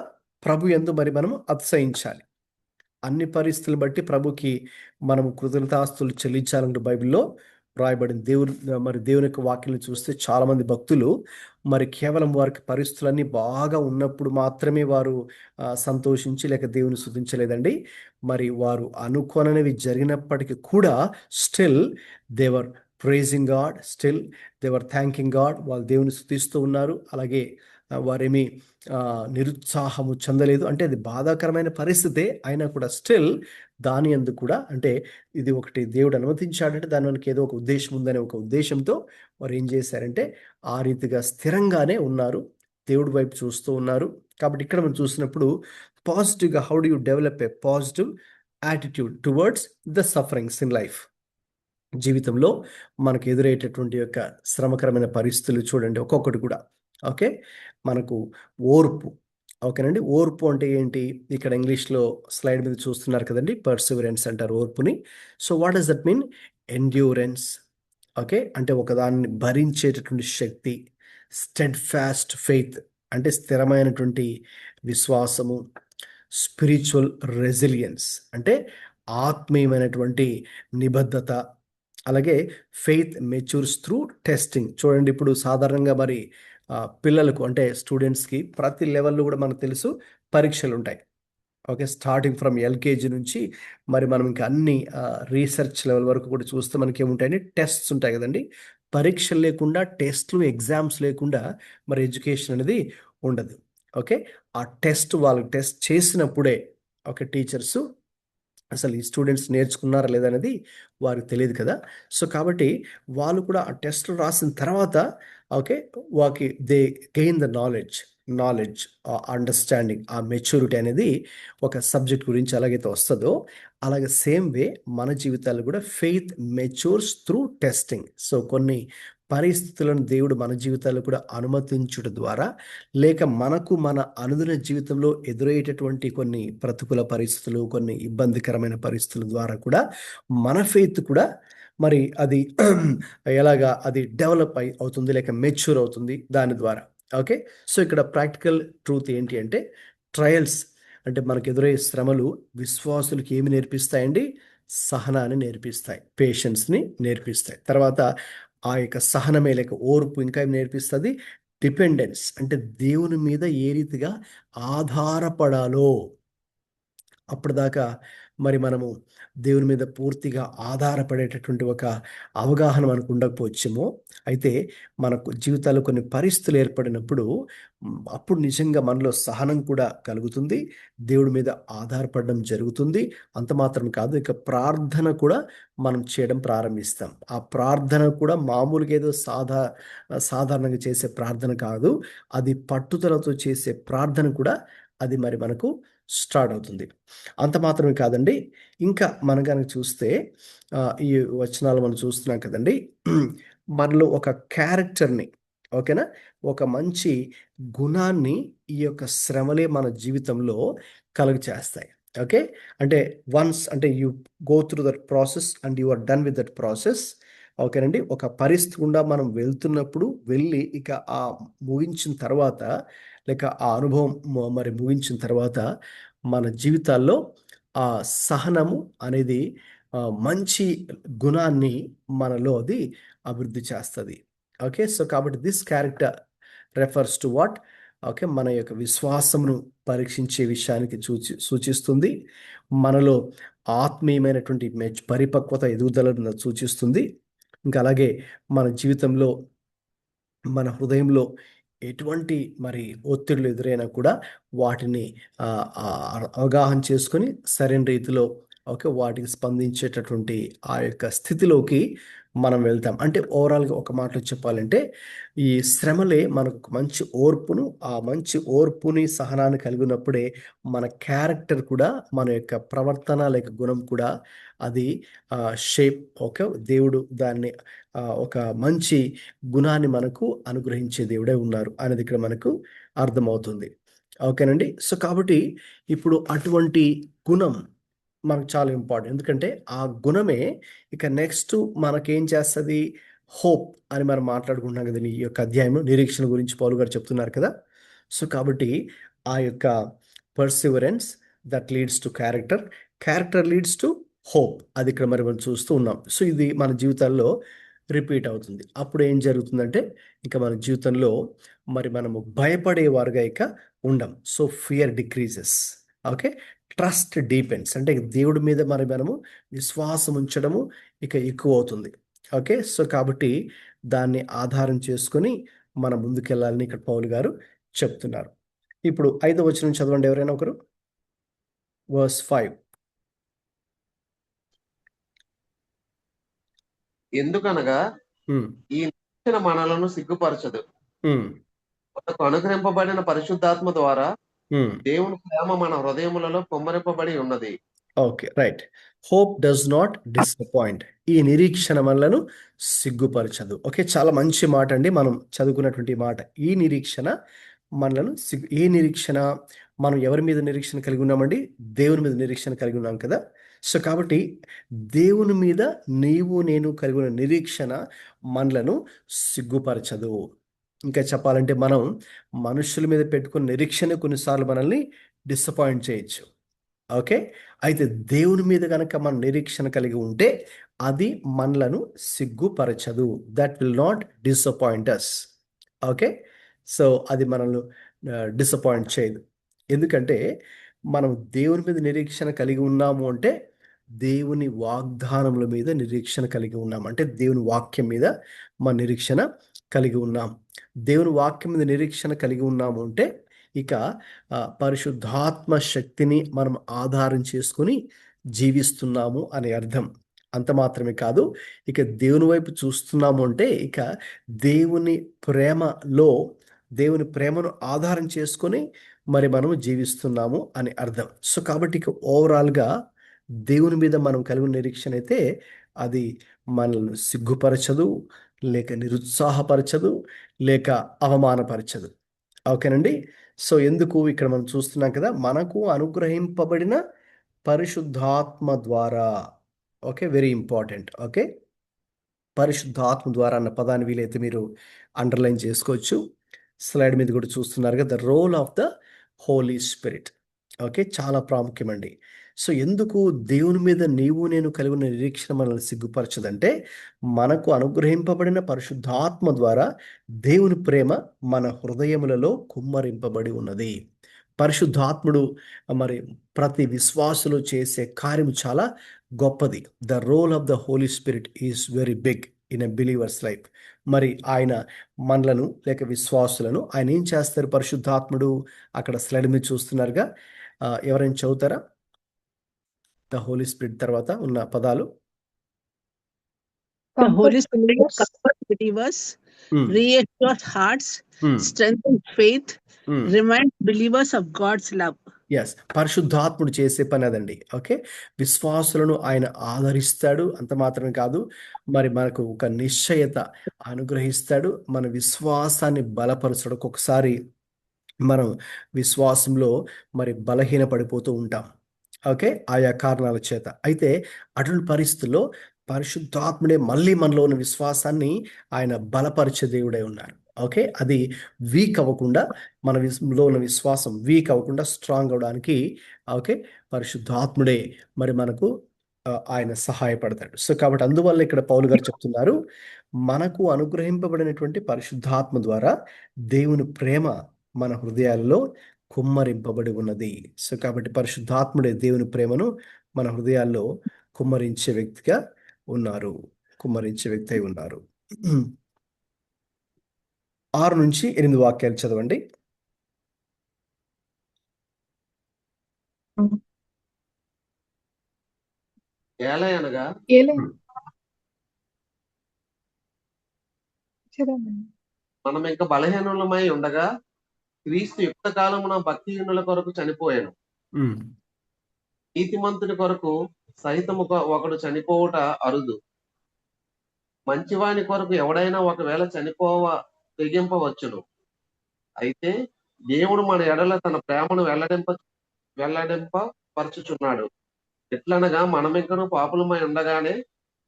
ప్రభు యందు మరి మనము అతిశయించాలి. అన్ని పరిస్థితులు బట్టి ప్రభుకి మనము కృతజ్ఞతాస్తులు చెల్లించాలంటే బైబిల్లో రాయబడింది. దేవుని యొక్క వాక్యాలను చూస్తే చాలామంది భక్తులు మరి కేవలం వారికి పరిస్థితులన్నీ బాగా ఉన్నప్పుడు మాత్రమే వారు సంతోషించి లేక దేవుని స్తుతించలేదండి. మరి వారు అనుకోననివి జరిగినప్పటికీ కూడా స్టిల్ దేవర్ ప్రైజింగ్ గాడ్, స్టిల్ దేవర్ థ్యాంకింగ్ గాడ్. వాళ్ళు దేవుని స్తుతిస్తూ ఉన్నారు. అలాగే వారేమి నిరుత్సాహము చెందలేదు. అంటే అది బాధాకరమైన పరిస్థితే అయినా కూడా స్టిల్ దాని యందు కూడా, అంటే ఇది ఒకటి దేవుడు అనుమతించాడంటే దాని వెనక ఏదో ఒక ఉద్దేశం ఉందనే ఒక ఉద్దేశంతో వారు ఏం చేశారంటే ఆ రీతిగా స్థిరంగానే ఉన్నారు, దేవుడి వైపు చూస్తూ ఉన్నారు. కాబట్టి ఇక్కడ మనం చూసినప్పుడు పాజిటివ్గా how do you develop a positive attitude towards the sufferings in life. జీవితంలో మనకు ఎదురయ్యేటటువంటి యొక్క శ్రమకరమైన పరిస్థితులు చూడండి ఒక్కొక్కటి కూడా. ఓకే, మనకు ఓర్పు, ఓకేనండి. ఓర్పు అంటే ఏంటి, ఇక్కడ ఇంగ్లీష్లో స్లైడ్ మీద చూస్తున్నారు కదండి, పర్సివరెన్స్ అంటారు ఓర్పుని. So what does that mean, endurance. Okay, అంటే ఒకదాన్ని భరించేటటువంటి శక్తి. స్టెడ్ ఫాస్ట్ ఫెయిత్ అంటే స్థిరమైనటువంటి విశ్వాసము. స్పిరిచువల్ రెసిలియన్స్ అంటే ఆత్మీయమైనటువంటి నిబద్ధత. అలాగే ఫెయిత్ మెచ్యూర్స్ త్రూ టెస్టింగ్. చూడండి, ఇప్పుడు సాధారణంగా మరి పిల్లలకు అంటే స్టూడెంట్స్కి ప్రతి లెవెల్లో కూడా మనకు తెలుసు పరీక్షలు ఉంటాయి. ఓకే, స్టార్టింగ్ ఫ్రమ్ ఎల్కేజీ నుంచి మరి మనం ఇంకా అన్ని రీసెర్చ్ లెవెల్ వరకు కూడా చూస్తే మనకి ఏముంటాయండి, టెస్ట్స్ ఉంటాయి కదండి. పరీక్షలు లేకుండా, టెస్ట్లు ఎగ్జామ్స్ లేకుండా మరి ఎడ్యుకేషన్ అనేది ఉండదు. ఓకే, ఆ వాళ్ళకి టెస్ట్ చేసినప్పుడే ఓకే టీచర్స్ అసలు ఈ స్టూడెంట్స్ నేర్చుకున్నారా లేదా అనేది వారికి తెలియదు కదా. సో కాబట్టి వాళ్ళు కూడా ఆ టెస్ట్లు రాసిన తర్వాత okay walkie they gain the knowledge understanding, ఆ మెచ్యూరిటీ అనేది ఒక సబ్జెక్ట్ గురించి ఎలాగైతే వస్తుందో అలాగే సేమ్ వే మన జీవితాల్లో కూడా ఫెయిత్ మెచ్యూర్స్ త్రూ టెస్టింగ్. సో కొన్ని పరిస్థితులను దేవుడు మన జీవితాల్లో కూడా అనుమతించుట ద్వారా, లేక మనకు మన అనుదిన జీవితంలో ఎదురయ్యేటటువంటి కొన్ని ప్రతికూల పరిస్థితులు, కొన్ని ఇబ్బందికరమైన పరిస్థితుల ద్వారా కూడా మన ఫెయిత్ కూడా మరి అది ఎలాగా అది డెవలప్ అవుతుంది లేక మెచ్యూర్ అవుతుంది దాని ద్వారా. ఓకే, సో ఇక్కడ ప్రాక్టికల్ ట్రూత్ ఏంటి అంటే, ట్రయల్స్ అంటే మనకు ఎదురయ్యే శ్రమలు విశ్వాసులకు ఏమి నేర్పిస్తాయండి, సహనాన్ని నేర్పిస్తాయి, పేషెన్స్ని నేర్పిస్తాయి. తర్వాత ఆ యొక్క సహనమే లేక ఓర్పు ఇంకా ఏం నేర్పిస్తుంది, డిపెండెన్స్ అంటే దేవుని మీద ఏ రీతిగా ఆధారపడాలో. అప్పటిదాకా మరి మనము దేవుని మీద పూర్తిగా ఆధారపడేటటువంటి ఒక అవగాహన మనకు ఉండకపోవచ్చేమో. అయితే మనకు జీవితాల్లో కొన్ని పరిస్థితులు ఏర్పడినప్పుడు అప్పుడు నిజంగా మనలో సహనం కూడా కలుగుతుంది, దేవుడి మీద ఆధారపడడం జరుగుతుంది. అంత మాత్రం కాదు, ఇక ప్రార్థన కూడా మనం చేయడం ప్రారంభిస్తాం. ఆ ప్రార్థన కూడా మామూలుగా ఏదో సాధారణంగా చేసే ప్రార్థన కాదు, అది పట్టుదలతో చేసే ప్రార్థన కూడా అది మరి మనకు స్టార్ట్ అవుతుంది. అంత మాత్రమే కాదండి, ఇంకా మనం కనుక చూస్తే ఈ వచనాలు మనం చూస్తున్నాం కదండి, మనలో ఒక క్యారెక్టర్ని, ఓకేనా, ఒక మంచి గుణాన్ని ఈ యొక్క శ్రమలే మన జీవితంలో కలుగ చేస్తాయి. ఓకే, అంటే వన్స్ అంటే you go through that process and you are done with that process. ఓకేనండి, ఒక పరిస్థితి గుండా మనం వెళ్తున్నప్పుడు వెళ్ళి ఇక ఆ ముగించిన తర్వాత, లేక ఆ అనుభవం మరి ముగించిన తర్వాత మన జీవితాల్లో ఆ సహనము అనేది మంచి గుణాన్ని మనలో అది అభివృద్ధి చేస్తుంది. ఓకే, సో కాబట్టి this character refers to what? Okay, మన యొక్క విశ్వాసమును పరీక్షించే విషయానికి సూచిస్తుంది, మనలో ఆత్మీయమైనటువంటి పరిపక్వత ఎదుగుదలను సూచిస్తుంది. ఇంకా అలాగే మన జీవితంలో మన హృదయంలో ఎటువంటి మరి ఒత్తిడులు ఎదురైనా కూడా వాటిని అవగాహన చేసుకొని సరైన రీతిలో ఓకే వాటికి స్పందించేటటువంటి ఆ యొక్క స్థితిలోకి మనం వెళ్తాం. అంటే ఓవరాల్గా ఒక మాటలో చెప్పాలంటే ఈ శ్రమలే మనకు ఒక మంచి ఓర్పును, ఆ మంచి ఓర్పుని సహనాన్ని కలిగి ఉన్నప్పుడే మన క్యారెక్టర్ కూడా, మన యొక్క ప్రవర్తన లేక గుణం కూడా అది షేప్, ఓకే, దేవుడు దాన్ని ఒక మంచి గుణాన్ని మనకు అనుగ్రహించే దేవుడే ఉన్నారు అనేది ఇక్కడ మనకు అర్థమవుతుంది. ఓకేనండి, సో కాబట్టి ఇప్పుడు అటువంటి గుణం మనకు చాలా ఇంపార్టెంట్. ఎందుకంటే ఆ గుణమే ఇక నెక్స్ట్ మనకేం చేస్తుంది? హోప్ అని మనం మాట్లాడుకుంటున్నాం కదా ఈ యొక్క అధ్యాయంలో, నిరీక్షణ గురించి పౌలు గారు చెప్తున్నారు కదా. సో కాబట్టి ఆ యొక్క Perseverance that leads to character, character leads to hope, అది ఇక్కడ మరి మనం చూస్తూ ఉన్నాం. సో ఇది మన జీవితాల్లో రిపీట్ అవుతుంది. అప్పుడు ఏం జరుగుతుందంటే ఇక మన జీవితంలో మరి మనము భయపడేవారుగా ఇక ఉండం. So fear decreases. Okay, trust depends, అంటే దేవుడి మీద మరి మనము విశ్వాసం ఉంచడము ఇక ఎక్కువ అవుతుంది. ఓకే, సో కాబట్టి దాన్ని ఆధారం చేసుకొని మనం ముందుకెళ్ళాలని ఇక్కడ పౌలు గారు చెప్తున్నారు. ఇప్పుడు 5వ వచనం చదవండి ఎవరైనా ఒకరు, వర్స్ 5. ఎందుకనగా ఈ నిరీక్షణ మనలను సిగ్గుపరచదు, మనకు అనుగ్రహింపబడిన పరిశుద్ధాత్మ ద్వారా దేవుని ప్రేమ మన హృదయములలో కుమ్మరింపబడి ఉన్నది. Okay, right. Hope does not disappoint, ఈ నిరీక్షణ మనలను సిగ్గుపరచదు. ఓకే, చాలా మంచి మాట అండి మనం చదువుకున్నటువంటి మాట. ఈ నిరీక్షణ మనలను ఏ నిరీక్షణ? మనం ఎవరి మీద నిరీక్షణ కలిగి ఉన్నామండి? దేవుని మీద నిరీక్షణ కలిగి ఉన్నాం కదా. సో కాబట్టి దేవుని మీద నీవు నేను కలిగి ఉన్న నిరీక్షణ మనలను సిగ్గుపరచదు. ఇంకా చెప్పాలంటే మనం మనుషుల మీద పెట్టుకున్న నిరీక్షణ కొన్నిసార్లు మనల్ని డిసప్పాయింట్ చేయొచ్చు. ఓకే, అయితే దేవుని మీద కనుక మన నిరీక్షణ కలిగి ఉంటే అది మనలను సిగ్గుపరచదు. That will not disappoint us. Okay, so అది మనల్ని డిసప్పాయింట్ చేయదు. ఎందుకంటే మనం దేవుని మీద నిరీక్షణ కలిగి ఉన్నాము అంటే దేవుని వాగ్దానముల మీద నిరీక్షణ కలిగి ఉన్నాం, అంటే దేవుని వాక్యం మీద మన నిరీక్షణ కలిగి ఉన్నాం. దేవుని వాక్యం మీద నిరీక్షణ కలిగి ఉన్నాము అంటే ఇక పరిశుద్ధాత్మ శక్తిని మనం ఆధారం చేసుకొని జీవిస్తున్నాము అనే అర్థం. అంత మాత్రమే కాదు, ఇక దేవుని వైపు చూస్తున్నాము అంటే ఇక దేవుని ప్రేమను ఆధారం చేసుకొని మరి మనము జీవిస్తున్నాము అని అర్థం. సో కాబట్టి ఇక ఓవరాల్గా దేవుని మీద మనం కలిగిన నిరీక్షణ అయితే అది మనల్ని సిగ్గుపరచదు, లేక నిరుత్సాహపరచదు, లేక అవమానపరచదు. ఓకేనండి, సో ఎందుకు ఇక్కడ మనం చూస్తున్నాం కదా, మనకు అనుగ్రహింపబడిన పరిశుద్ధాత్మ ద్వారా. Okay, very important. ఓకే, పరిశుద్ధాత్మ ద్వారా అన్న పదాన్ని వీలైతే మీరు అండర్లైన్ చేసుకోవచ్చు. స్లైడ్ మీద కూడా చూస్తున్నారు కదా, the role of the Holy Spirit. Okay, చాలా ప్రాముఖ్యమండి. సో ఎందుకు దేవుని మీద నీవు నేను కలిగి ఉన్న నిరీక్షణ మనల్ని సిగ్గుపరచదంటే మనకు అనుగ్రహింపబడిన పరిశుద్ధాత్మ ద్వారా దేవుని ప్రేమ మన హృదయములలో కుమ్మరింపబడి ఉన్నది. పరిశుద్ధాత్ముడు మరి ప్రతి విశ్వాసులు చేసే కార్యం చాలా గొప్పది. The role of the Holy Spirit is very big in a believer's life. మరి ఆయన మనలను లేక విశ్వాసులను ఆయన ఏం చేస్తారు? పరిశుద్ధాత్ముడు అక్కడ స్లైడ్ మీద చూస్తున్నారుగా, ఎవరైనా చదువుతారా ద హోలీ స్పిరిట్ తర్వాత ఉన్న పదాలు? The Holy Comfort Spirit believers, comforts believers, Hmm. reassures hearts, Hmm. strengthens faith, Hmm. reminds believers of God's love. Yes, పరిశుద్ధాత్ముడు చేసే పని అదండి. ఓకే, విశ్వాసులను ఆయన ఆదరిస్తాడు, అంత మాత్రమే కాదు, మరి మనకు ఒక నిశ్చయత అనుగ్రహిస్తాడు, మన విశ్వాసాన్ని బలపరచడం. ఒక్కొక్కసారి మనం విశ్వాసంలో మరి బలహీన పడిపోతూ ఉంటాం, ఓకే, ఆయా కారణాల చేత. అయితే అటువంటి పరిస్థితుల్లో పరిశుద్ధాత్ముడే మళ్ళీ మనలో ఉన్న విశ్వాసాన్ని ఆయన బలపరిచే దేవుడై ఉన్నారు. ఓకే, అది వీక్ అవ్వకుండా, మన లో ఉన్న విశ్వాసం వీక్ అవ్వకుండా స్ట్రాంగ్ అవడానికి ఓకే పరిశుద్ధాత్ముడే మరి మనకు ఆయన సహాయపడతాడు. సో కాబట్టి అందువల్ల ఇక్కడ పౌలు గారు చెప్తున్నారు, మనకు అనుగ్రహింపబడినటువంటి పరిశుద్ధాత్మ ద్వారా దేవుని ప్రేమ మన హృదయాల్లో కుమ్మరింపబడి ఉన్నది. సో కాబట్టి పరిశుద్ధాత్ముడే దేవుని ప్రేమను మన హృదయాల్లో కుమ్మరించే వ్యక్తిగా ఉన్నారు, కుమ్మరించే వ్యక్తి అయి ఉన్నారు. 6 నుంచి 8 వాక్యాలు చదవండి. ఏలయనగా చదవండి. మనం ఇంకా బలహీనులమై ఉండగా క్రీస్తు యుక్త కాలమున భక్తిహీనుల కొరకు చనిపోయాను. ఉమ్, నీతిమంతుని కొరకు సహితము ఒకడు చనిపోవుట అరుదు. మంచివాని కొరకు ఎవడైనా ఒకవేళ తెగింపవచ్చును. అయితే దేవుడు మన ఎడల తన ప్రేమను వెల్లడింపపరచుచున్నాడు. ఎట్లనగా మనమింకను పాపులమై ఉండగానే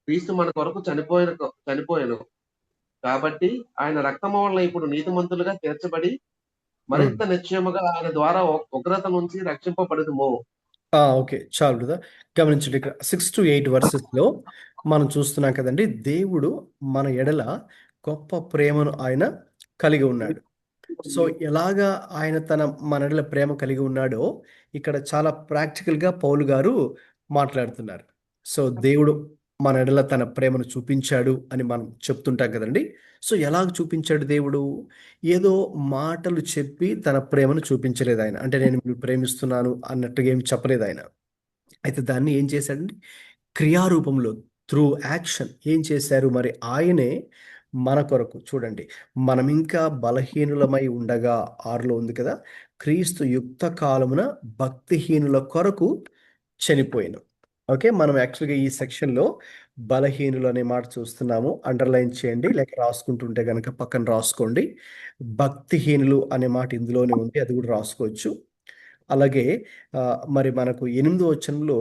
క్రీస్తు మన కొరకు చనిపోయాను. కాబట్టి ఆయన రక్తము వల్ల ఇప్పుడు నీతిమంతులుగా తీర్చబడి మరింత నిశ్చయముగా ఆయన ద్వారా ఉగ్రత నుంచి రక్షింపబడుదుము. ఓకే, చాలు కదా. గమనించండి, ఇక్కడ 6 to 8 వర్సెస్లో మనం చూస్తున్నాం కదండి, దేవుడు మన ఎడల గొప్ప ప్రేమను ఆయన కలిగి ఉన్నాడు. సో ఎలాగా ఆయన మన ఎడల ప్రేమ కలిగి ఉన్నాడో ఇక్కడ చాలా ప్రాక్టికల్గా పౌలు గారు మాట్లాడుతున్నారు. సో దేవుడు మన ఎడల తన ప్రేమను చూపించాడు అని మనం చెప్తుంటాం కదండి. సో ఎలాగ చూపించాడు దేవుడు? ఏదో మాటలు చెప్పి తన ప్రేమను చూపించలేదు ఆయన. అంటే నేను మిమ్మల్ని ప్రేమిస్తున్నాను అన్నట్టుగా ఏమి చెప్పలేదు ఆయన. అయితే దాన్ని ఏం చేశాడండి? క్రియారూపంలో, త్రూ యాక్షన్ ఏం చేశారు? మరి ఆయనే మన కొరకు, చూడండి, మనం ఇంకా బలహీనులమై ఉండగా 6లో ఉంది కదా, క్రీస్తు యుక్త కాలమున భక్తిహీనుల కొరకు చనిపోయాను. ఓకే, మనం యాక్చువల్గా ఈ సెక్షన్లో బలహీనులు అనే మాట చూస్తున్నాము. అండర్లైన్ చేయండి, లేక రాసుకుంటుంటే కనుక పక్కన రాసుకోండి. భక్తిహీనులు అనే మాట ఇందులోనే ఉంది, అది కూడా రాసుకోవచ్చు. అలాగే మరి మనకు 8వ వచనంలో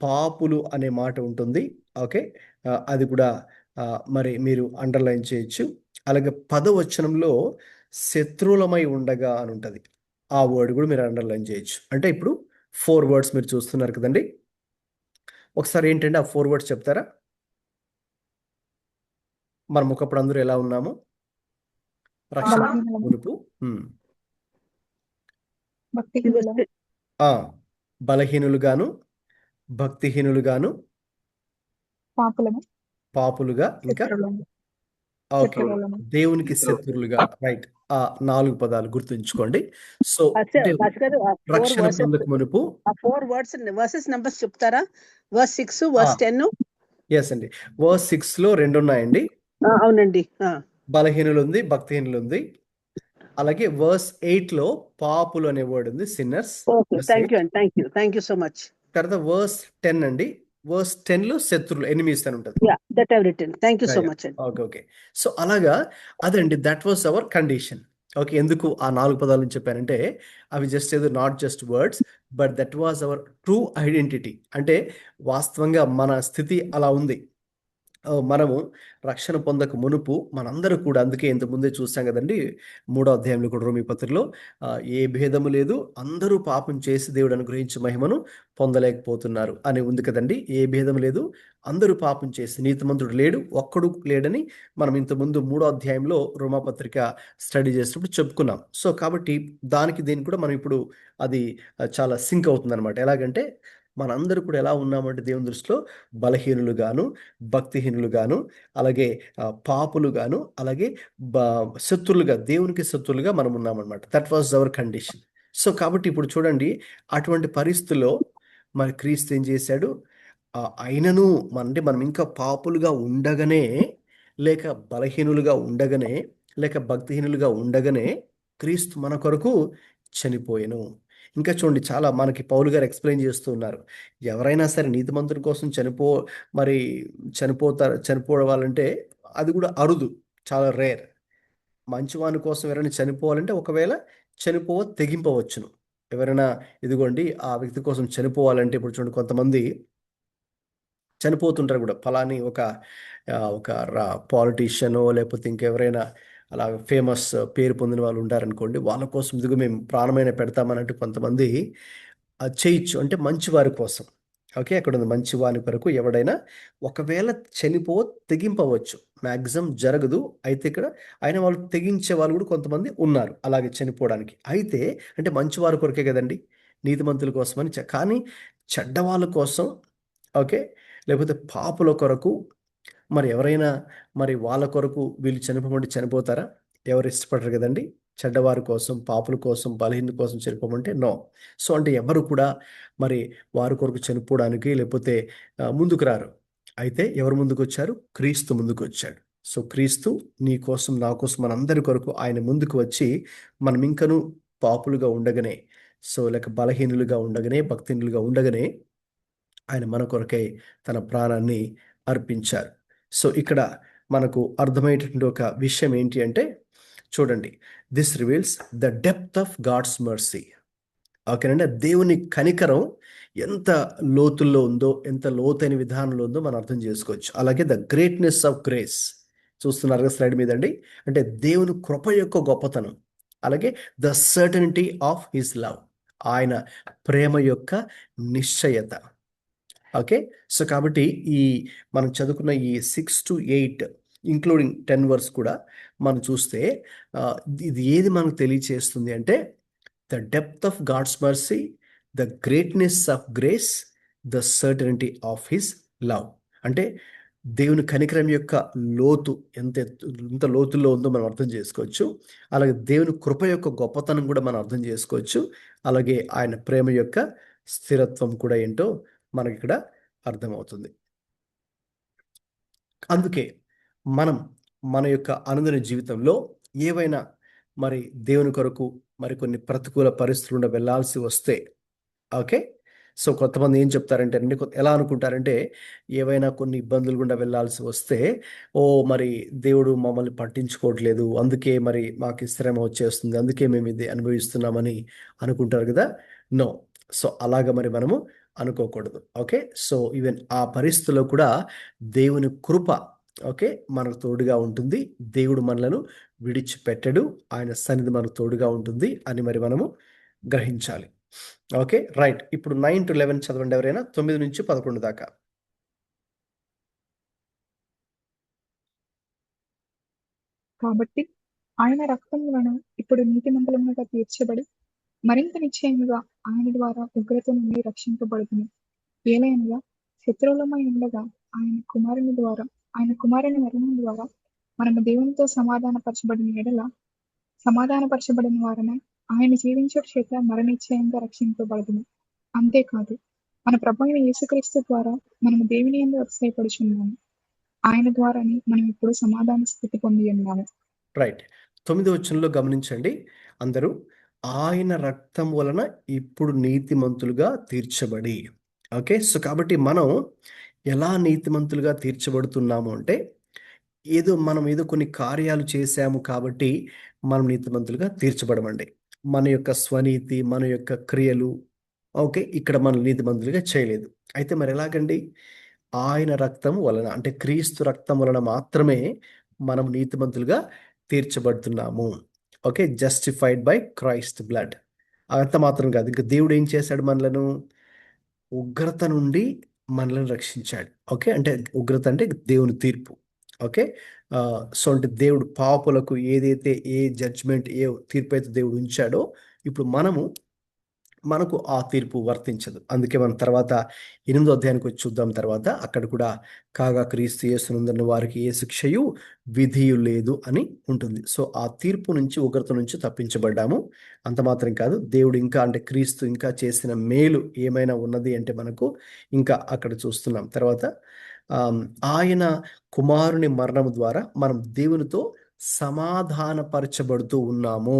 పాపులు అనే మాట ఉంటుంది. ఓకే, అది కూడా మరి మీరు అండర్లైన్ చేయొచ్చు. అలాగే 10వ వచనంలో శత్రువులమై ఉండగా అని ఉంటుంది, ఆ వర్డ్ కూడా మీరు అండర్లైన్ చేయొచ్చు. అంటే ఇప్పుడు 4 వర్డ్స్ మీరు చూస్తున్నారు కదండి. ఒకసారి ఏంటంటే ఆ 4 వర్డ్స్ చెప్తారా? మనం ఒకప్పుడు అందరూ ఎలా ఉన్నాము? రక్షణ బలహీనులము, మునుపు భక్తిహీనులము, బలహీనులుగాను, భక్తిహీనులుగాను, పాపులుగా, ఇంకా శత్రువులము, ఓకే, శత్రువులము. దేవునికి శత్రువులుగా. రైట్, ఆ 4 పదాలు గుర్తుంచుకోండి. సో భాస్కర్, రక్షణ పొందక మునుపు ఆ 4 వర్సెస్ నంబర్స్ చెప్తారా? Verse 6, verse 10. ఎస్ అండి, వర్స్ 6లో 2 ఉన్నాయండి. అవునండి. బలహీనులు ఉంది, భక్తిహీనులు ఉంది. అలాగే వర్స్ 8లో పాపులు అనే వర్డ్ ఉంది, sinners. Thank you so much. తర్వాత వర్స్ 10 అండి, వర్స్ 10లో శత్రువులు, ఎనిమీస్ అని ఉంటుంది. Thank you so much. Okay, so అలాగా అదండి, that was hour condition. Okay, ఎందుకు ఆ 4 పదాలను చెప్పానంటే అవి జస్ట్ ఏదో not just words, but that was hour true identity. అంటే వాస్తవంగా మన స్థితి అలా ఉంది. మనము రక్షణ పొందక మునుపు మనందరూ కూడా, అందుకే ఇంత ముందే చూసాం కదండి 3వ అధ్యాయంలో కూడా రోమీ పత్రికలో, ఏ భేదము లేదు, అందరూ పాపం చేసి దేవుడు అనుగ్రహించే మహిమను పొందలేకపోతున్నారు అని ఉంది కదండి. ఏ భేదం లేదు, అందరూ పాపం చేసి, నీతిమంతుడు లేడు, ఒక్కడు లేడని మనం ఇంతకుముందు 3వ అధ్యాయంలో రోమాపత్రిక స్టడీ చేసినప్పుడు చెప్పుకున్నాం. సో కాబట్టి దీనికి కూడా మనం ఇప్పుడు అది చాలా సింక్ అవుతుంది అనమాట. ఎలాగంటే మనందరూ కూడా ఎలా ఉన్నామంటే దేవుని దృష్టిలో బలహీనులుగాను, భక్తిహీనులుగాను, అలాగే పాపులుగాను, అలాగే శత్రులుగా, దేవునికి శత్రులుగా మనం ఉన్నామన్నమాట. That was our condition. So కాబట్టి ఇప్పుడు చూడండి, అటువంటి పరిస్థితుల్లో మరి క్రీస్తు ఏం చేశాడు? అయినను అంటే మనం ఇంకా పాపులుగా ఉండగానే, లేక బలహీనులుగా ఉండగానే, లేక భక్తిహీనులుగా ఉండగానే క్రీస్తు మన కొరకు చనిపోయెను. ఇంకా చూడండి, చాలా మనకి పౌలు గారు ఎక్స్ప్లెయిన్ చేస్తూ ఉన్నారు. ఎవరైనా సరే నీతిమంతుని కోసం చనిపోవాలంటే అది కూడా అరుదు, చాలా రేర్. మంచివాని కోసం ఎవరైనా చనిపోవాలంటే ఒకవేళ తెగింపవచ్చును. ఎవరైనా ఇదిగోండి ఆ వ్యక్తి కోసం చనిపోవాలంటే, ఇప్పుడు చూడండి కొంతమంది చనిపోతుంటారు కూడా. ఫలాని ఒక పాలిటీషియనో లేకపోతే ఇంకెవరైనా అలా ఫేమస్ పేరు పొందిన వాళ్ళు ఉంటారనుకోండి, వాళ్ళ కోసం ఇదిగో మేము ప్రాణమైన పెడతామన్నట్టు కొంతమంది చేయొచ్చు. అంటే మంచివారి కోసం. ఓకే, అక్కడ ఉంది మంచి వాని కొరకు ఎవడైనా ఒకవేళ తెగింపవచ్చు. మ్యాక్సిమం జరగదు. అయితే ఇక్కడ ఆయన వాళ్ళు తెగించే వాళ్ళు కూడా కొంతమంది ఉన్నారు అలాగే చనిపోవడానికి. అయితే అంటే మంచివారి కొరకే కదండి, నీతిమంతుల కోసమని. కానీ చెడ్డవాళ్ళ కోసం, ఓకే, లేకపోతే పాపుల కొరకు మరి ఎవరైనా మరి వాళ్ళ కొరకు వీళ్ళు చనిపోమంటే చనిపోతారా? ఎవరు ఇష్టపడరు కదండి. చెడ్డవారి కోసం, పాపుల కోసం, బలహీనుల కోసం చనిపోమంటే నో. సో అంటే ఎవరు కూడా మరి వారి కొరకు చనిపోవడానికి లేకపోతే ముందుకు రారు. అయితే ఎవరు ముందుకు వచ్చారు? క్రీస్తు ముందుకు వచ్చాడు. సో క్రీస్తు నీ కోసం, నా కోసం, మనందరి కొరకు ఆయన ముందుకు వచ్చి, మనం ఇంకను పాపులుగా ఉండగానే, సో లేక బలహీనులుగా ఉండగానే, భక్తిహీనులుగా ఉండగానే ఆయన మన కొరకై తన ప్రాణాన్ని అర్పించారు. సో ఇక్కడ మనకు అర్థమయ్యేటటువంటి ఒక విషయం ఏంటి అంటే, చూడండి, this reveals the depth of God's mercy. ఓకేనండి, దేవుని కనికరం ఎంత లోతుల్లో ఉందో, ఎంత లోతైన విధానంలో ఉందో మనం అర్థం చేసుకోవచ్చు. అలాగే ద గ్రేట్నెస్ ఆఫ్ గ్రేస్ చూస్తున్నారు కదా స్లైడ్ మీద అండి. అంటే దేవుని కృప యొక్క గొప్పతనం, అలాగే the certainty of his love, ఆయన ప్రేమ యొక్క నిశ్చయత. ఓకే, సో కాబట్టి మనం చదువుకున్న ఈ 6 to 8 ఇంక్లూడింగ్ 10 వర్స్ కూడా మనం చూస్తే ఇది ఏది మనకు తెలియచేస్తుంది అంటే, the depth of God's mercy, the greatness of grace, the certainty of his love. అంటే దేవుని కనికరం యొక్క లోతు ఎంత లోతుల్లో ఉందో మనం అర్థం చేసుకోవచ్చు. అలాగే దేవుని కృప యొక్క గొప్పతనం కూడా మనం అర్థం చేసుకోవచ్చు. అలాగే ఆయన ప్రేమ యొక్క స్థిరత్వం కూడా ఏంటో మనకి ఇక్కడ అర్థమవుతుంది. అందుకే మనం మన యొక్క అనుదిన జీవితంలో ఏవైనా మరి దేవుని కొరకు మరి కొన్ని ప్రతికూల పరిస్థితులు వెళ్ళాల్సి వస్తే, ఓకే, సో కొంతమంది ఏం చెప్తారంటే అండి, ఎలా అనుకుంటారంటే, ఏవైనా కొన్ని ఇబ్బందులు గుండా వెళ్ళాల్సి వస్తే, మరి దేవుడు మమ్మల్ని పట్టించుకోవట్లేదు, అందుకే మరి మాకు శ్రమ వచ్చేస్తుంది, అందుకే మేము ఇది అనుభవిస్తున్నామని అనుకుంటారు కదా. నో, సో అలాగ మరి మనము అనుకోకూడదు. ఓకే, సో ఈవెన్ ఆ పరిస్థితుల్లో కూడా దేవుని కృప, ఓకే, మనకు తోడుగా ఉంటుంది. దేవుడు మనలను విడిచిపెట్టడు, ఆయన సన్నిధి మనకు తోడుగా ఉంటుంది అని మరి మనము గ్రహించాలి. Okay, right. ఇప్పుడు 9 to 11 చదవండి ఎవరైనా, 9 నుంచి 11 దాకా. కాబట్టి ఆయన రక్తం వలన ఇప్పుడు నీతిమంతులముగా తీర్చబడి మరింత నిశ్చయముగా ఆయన ద్వారా ఉగ్రత నుండి రక్షింపబడుతుంది. ఏలైనగా శత్రువులమై ఉండగా ఆయన కుమారుని మరణం ద్వారా మనము దేవునితో సమాధానపరచబడిన వారమే ఆయన జీవించడం చేత మరణిశ్చయంగా రక్షింపబడుతుంది. అంతేకాదు, మన ప్రభు అయిన యేసుక్రీస్తు ద్వారా మనము దేవుని యందు అతిశయపడుచున్నాము. ఆయన ద్వారానే మనం ఇప్పుడు సమాధాన స్థితి పొంది ఉన్నాము. రైట్. 9వ వచనంలో గమనించండి అందరూ, ఆయన రక్తం వలన ఇప్పుడు నీతిమంతులుగా తీర్చబడి. ఓకే, సో కాబట్టి మనం ఎలా నీతిమంతులుగా తీర్చబడుతున్నాము అంటే, మనం ఏదో కొన్ని కార్యాలు చేశాము కాబట్టి మనం నీతిమంతులుగా తీర్చబడమండి. మన యొక్క స్వనీతి, మన యొక్క క్రియలు, ఓకే, ఇక్కడ మనం నీతిమంతులుగా చేయలేదు. అయితే మరి ఎలాగండి? ఆయన రక్తం వలన, అంటే క్రీస్తు రక్తం వలన మాత్రమే మనం నీతిమంతులుగా తీర్చబడుతున్నాము. Okay, justified by Christ blood. అంత మాత్రం కాదు, ఇంకా దేవుడు ఏం చేశాడు? మనలను ఉగ్రత నుండి మనల్ని రక్షించాడు. ఓకే, అంటే ఉగ్రత అంటే దేవుని తీర్పు. ఓకే, సో అంటే దేవుడు పాపులకు ఏదైతే ఏ జడ్జ్మెంట్, ఏ తీర్పు అయితే దేవుడు ఉంచాడో, ఇప్పుడు మనకు ఆ తీర్పు వర్తించదు. అందుకే మనం తర్వాత 8వ అధ్యాయానికి వచ్చి చూద్దాం. తర్వాత అక్కడ కూడా కాగా క్రీస్తు యేసునందున్న వారికి ఏ శిక్షయు విధియు లేదు అని ఉంటుంది. సో ఆ తీర్పు నుంచి, ఉగ్రత నుంచి తప్పించబడ్డాము. అంత మాత్రం కాదు, దేవుడు ఇంకా, అంటే క్రీస్తు ఇంకా చేసిన మేలు ఏమైనా ఉన్నది అంటే మనకు ఇంకా అక్కడ చూస్తున్నాం. తర్వాత ఆయన కుమారుని మరణము ద్వారా మనం దేవునితో సమాధానపరచబడుతూ ఉన్నాము.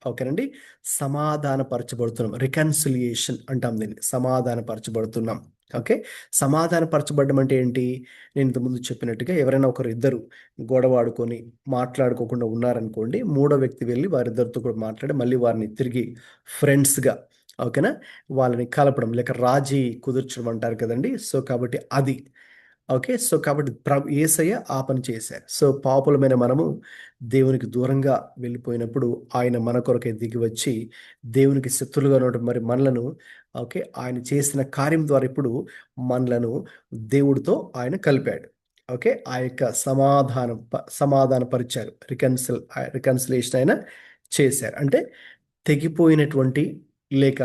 ఓకేనండి, సమాధానపరచబడుతున్నాం. రికన్సిలియేషన్ అంటాం దీన్ని, సమాధానపరచబడుతున్నాం. ఓకే, సమాధానపరచబడడం అంటే ఏంటి? నేను ఇంతకుముందు చెప్పినట్టుగా ఎవరైనా ఇద్దరు గొడవాడుకొని మాట్లాడుకోకుండా ఉన్నారనుకోండి, మూడో వ్యక్తి వెళ్ళి వారిద్దరితో కూడా మాట్లాడి మళ్ళీ వారిని తిరిగి ఫ్రెండ్స్గా, ఓకేనా, వాళ్ళని కలపడం, లేక రాజీ కుదుర్చడం అంటారు కదండి. సో కాబట్టి అది ఓకే. సో కాబట్టి యేసయ్య ఆ పని చేశారు. సో పాపులమైన మనము దేవునికి దూరంగా వెళ్ళిపోయినప్పుడు ఆయన మన కొరకే దిగి వచ్చి దేవునికి శత్రులుగా ఉన్నటువంటి మరి మనలను, ఓకే, ఆయన చేసిన కార్యం ద్వారా ఇప్పుడు మనలను దేవుడితో ఆయన కలిపాడు. ఓకే, ఆ యొక్క సమాధానపరిచారు. రికన్సిలేషన్ ఆయన చేశారు. అంటే తెగిపోయినటువంటి లేక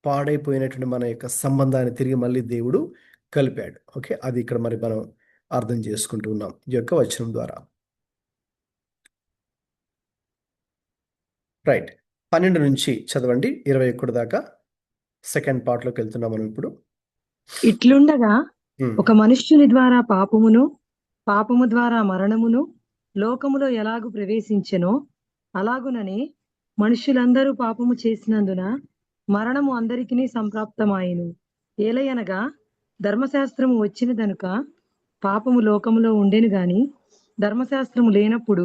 పాడైపోయినటువంటి మన యొక్క సంబంధాన్ని తిరిగి మళ్ళీ దేవుడు కలిపాడు. ఓకే, అది ఇక్కడ మరి మనం అర్థం చేసుకుంటూ ఉన్నాం ఈ యొక్క వచనం ద్వారా. రైట్, 12 నుంచి చదవండి 21 దాకా సెకండ్ పార్ట్లోకి వెళ్తున్నాం మనం ఇప్పుడు. ఇట్లుండగా ఒక మనుష్యుని ద్వారా పాపము ద్వారా మరణమును లోకములో ఎలాగు ప్రవేశించెనో అలాగుననే మనుష్యులందరూ పాపము చేసినందున మరణము అందరికీ సంప్రాప్తమాయెను. ఏలయనగా ధర్మశాస్త్రము వచ్చిన దనుక పాపము లోకములో ఉండెను గాని ధర్మశాస్త్రము లేనప్పుడు